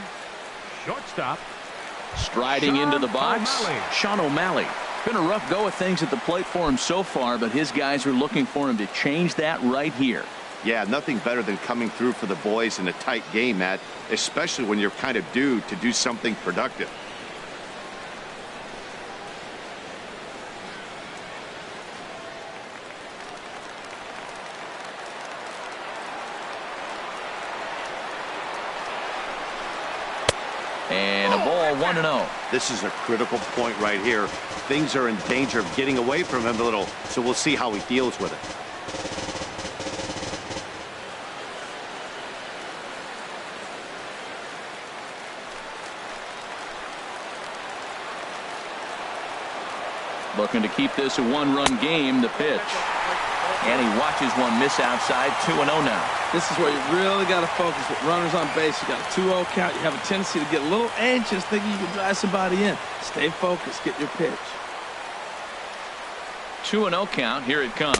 shortstop. Striding into the box, O'Malley. Sean O'Malley. Been a rough go of things at the plate for him so far, but his guys are looking for him to change that right here. Yeah, nothing better than coming through for the boys in a tight game, Matt, especially when you're kind of due to do something productive. And a ball, 1-0. This is a critical point right here. Things are in danger of getting away from him a little, so we'll see how he deals with it. Looking to keep this a one-run game. The pitch. And he watches one miss outside. 2-0 now. This is where you really got to focus with runners on base. You got a 2-0 count. You have a tendency to get a little anxious thinking you can drive somebody in. Stay focused. Get your pitch. 2-0 count. Here it comes.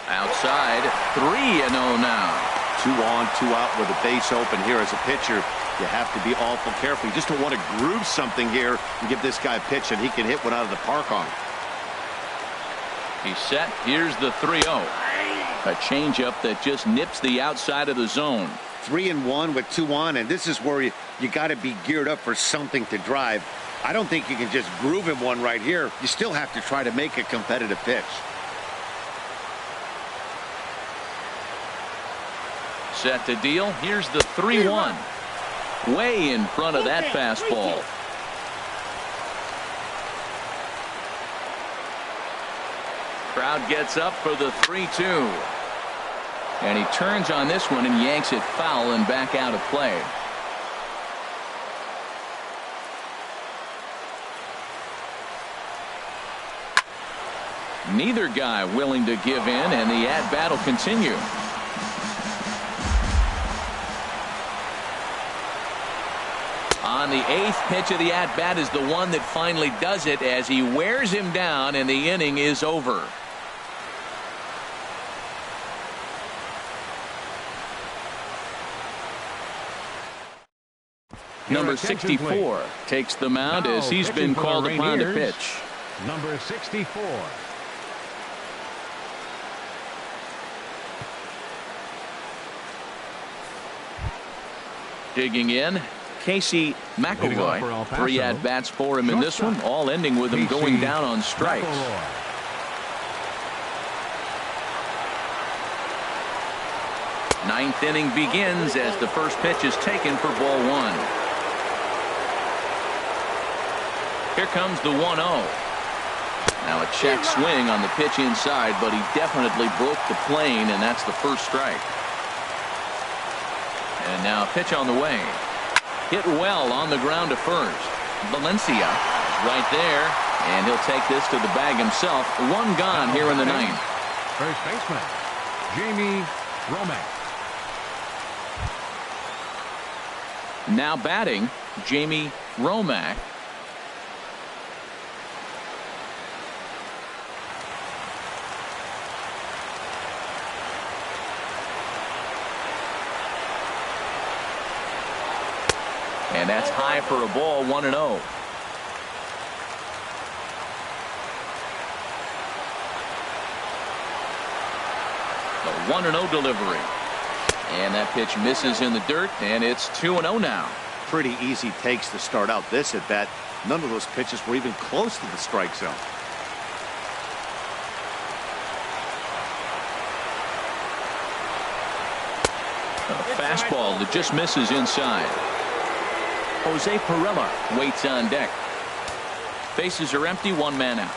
Outside. 3-0 now. 2 on, 2 out with a base open here as a pitcher. You have to be awful careful. You just don't want to groove something here and give this guy a pitch and he can hit one out of the park on. He's set. Here's the 3-0. A changeup that just nips the outside of the zone. 3-1 with 2 on, and this is where you got to be geared up for something to drive. I don't think you can just groove him one right here. You still have to try to make a competitive pitch. Set to deal. Here's the 3-1. Way in front of that fastball. Crowd gets up for the 3-2. And he turns on this one and yanks it foul and back out of play. Neither guy willing to give in, and the at-bat will continue. On the 8th pitch of the at-bat is the one that finally does it as he wears him down, and the inning is over. Number 64 takes the mound as he's been called upon to pitch. Number 64. Digging in, Casey McElroy. 3 at-bats for him in this one, all ending with him going down on strikes. Ninth inning begins as the first pitch is taken for ball 1. Here comes the 1-0. Now a check swing on the pitch inside, but he definitely broke the plane, and that's the first strike. And now a pitch on the way. Hit well on the ground to first. Valencia right there, and he'll take this to the bag himself. 1 gone here in the 9th. First baseman, Jamie Romack. Now batting, Jamie Romack. And that's high for a ball, 1-0. The 1-0 delivery. And that pitch misses in the dirt, and it's 2-0 now. Pretty easy takes to start out this at bat. None of those pitches were even close to the strike zone. A fastball that just misses inside. Jose Perella waits on deck. Bases are empty, 1 man out.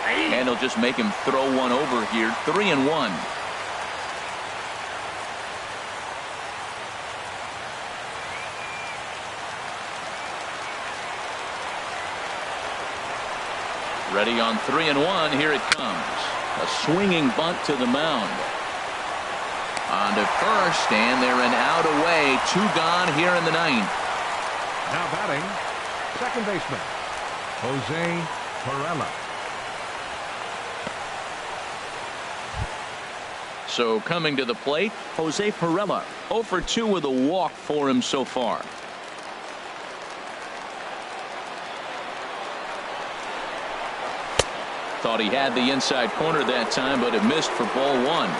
And he'll just make him throw one over here. 3-1. Ready on 3-1. Here it comes. A swinging bunt to the mound. On to first, and they're an out away. 2 gone here in the 9th. Now batting, second baseman, Jose Perella. So coming to the plate, Jose Perella. 0 for 2 with a walk for him so far. Thought he had the inside corner that time, but it missed for ball 1.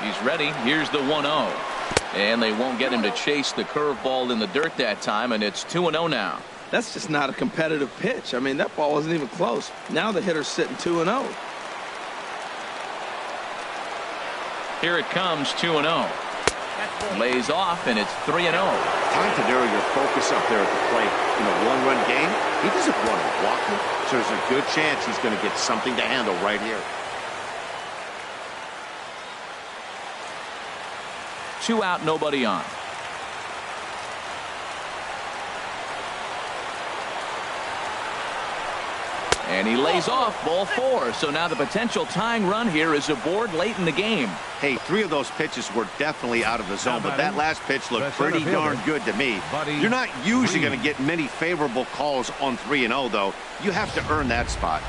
He's ready. Here's the 1-0. And they won't get him to chase the curveball in the dirt that time, and it's 2-0 now. That's just not a competitive pitch. I mean, that ball wasn't even close. Now the hitter's sitting 2-0. Here it comes, 2-0. Lays off, and it's 3-0. Time to narrow your focus up there at the plate. In a one-run game, he doesn't want to walk him, so there's a good chance he's going to get something to handle right here. 2 out, nobody on. And he lays off, ball 4. So now the potential tying run here is aboard late in the game. Hey, 3 of those pitches were definitely out of the zone, but that last pitch looked pretty darn good to me. You're not usually going to get many favorable calls on 3-0, though. You have to earn that spot.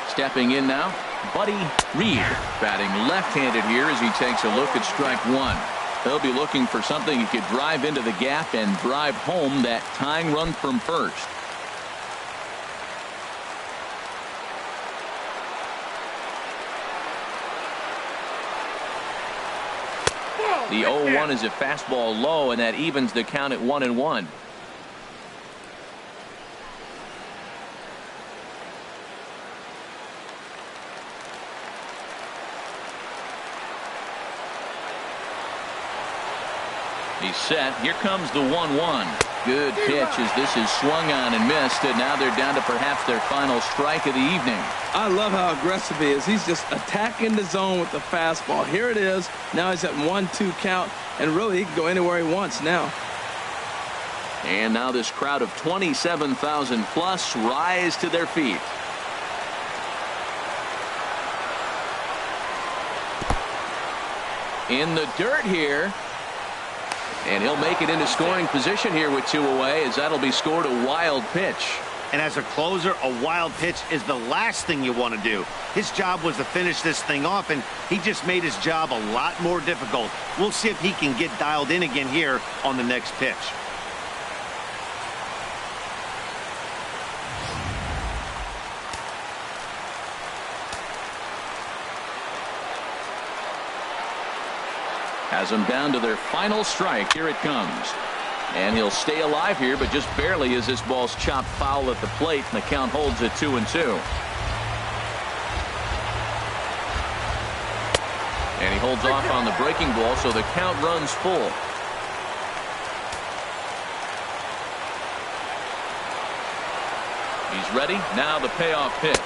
Stepping in now, Buddy Reed, batting left-handed here as he takes a look at strike 1. He'll be looking for something he could drive into the gap and drive home that tying run from first. The 0-1 is a fastball low, and that evens the count at 1-1. He's set. Here comes the 1-1. Good pitch as this is swung on and missed, and now they're down to perhaps their final strike of the evening. I love how aggressive he is. He's just attacking the zone with the fastball. Here it is. Now he's at 1-2 count, and really he can go anywhere he wants now. And now this crowd of 27,000 plus rise to their feet. In the dirt here. And he'll make it into scoring position here with 2 away, as that'll be scored a wild pitch. And as a closer, a wild pitch is the last thing you want to do. His job was to finish this thing off, and he just made his job a lot more difficult. We'll see if he can get dialed in again here on the next pitch. Has them down to their final strike. Here it comes. And he'll stay alive here, but just barely as this ball's chopped foul at the plate, and the count holds at 2-2. And he holds off on the breaking ball, so the count runs full. He's ready. Now the payoff pitch.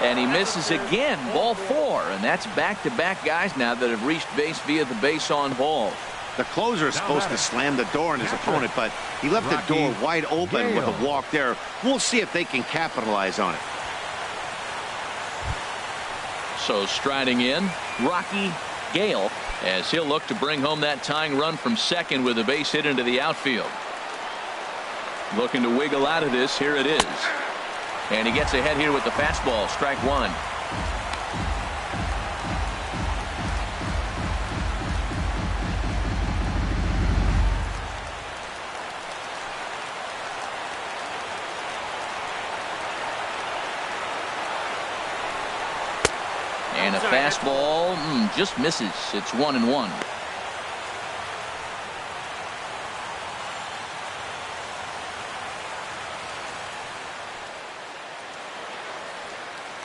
And he misses again, ball 4, and that's back-to-back guys now that have reached base via the base on ball. The closer is supposed to slam the door on his opponent, but he left the door wide open with a walk there. We'll see if they can capitalize on it. So striding in, Rocky Gale, as he'll look to bring home that tying run from second with a base hit into the outfield. Looking to wiggle out of this. Here it is. And he gets ahead here with the fastball. Strike 1. And a fastball just misses. It's 1-1.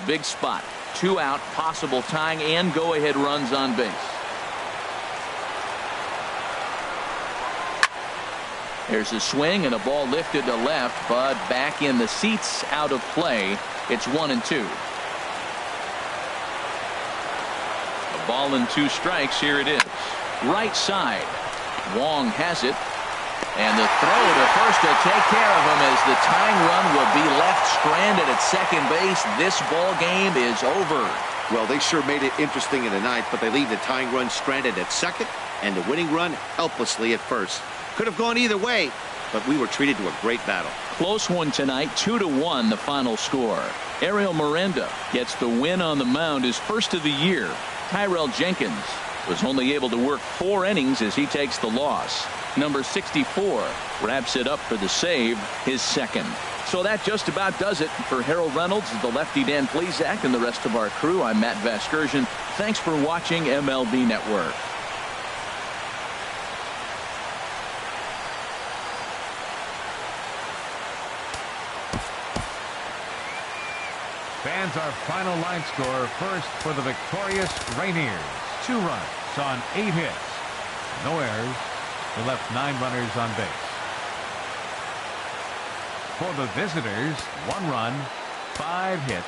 Big spot. 2 out, possible tying and go-ahead runs on base. There's a swing and a ball lifted to left, but back in the seats, out of play. It's 1-2. A ball and 2 strikes. Here it is. Right side. Wong has it. And the throw to first will take care of him as the tying run will be left stranded at second base. This ball game is over. Well, they sure made it interesting in the ninth, but they leave the tying run stranded at second and the winning run helplessly at first. Could have gone either way, but we were treated to a great battle. Close one tonight, 2-1 the final score. Ariel Miranda gets the win on the mound, his first of the year. Tyrell Jenkins was only able to work 4 innings as he takes the loss. Number 64 wraps it up for the save, his second. So that just about does it for Harold Reynolds, the lefty Dan Plesac, and the rest of our crew. I'm Matt Vasgersian. Thanks for watching MLB Network. Fans, our final line score first for the victorious Rainiers. 2 runs on 8 hits. No errors. They left 9 runners on base. For the visitors, 1 run, 5 hits.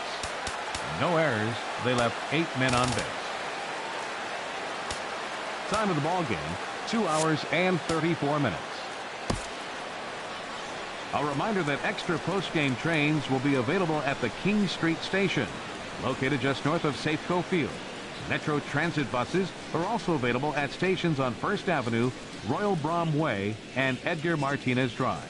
No errors. They left 8 men on base. Time of the ball game, 2 hours and 34 minutes. A reminder that extra post-game trains will be available at the King Street Station, located just north of Safeco Field. Metro Transit buses are also available at stations on First Avenue, Royal Brom Way, and Edgar Martinez Drive.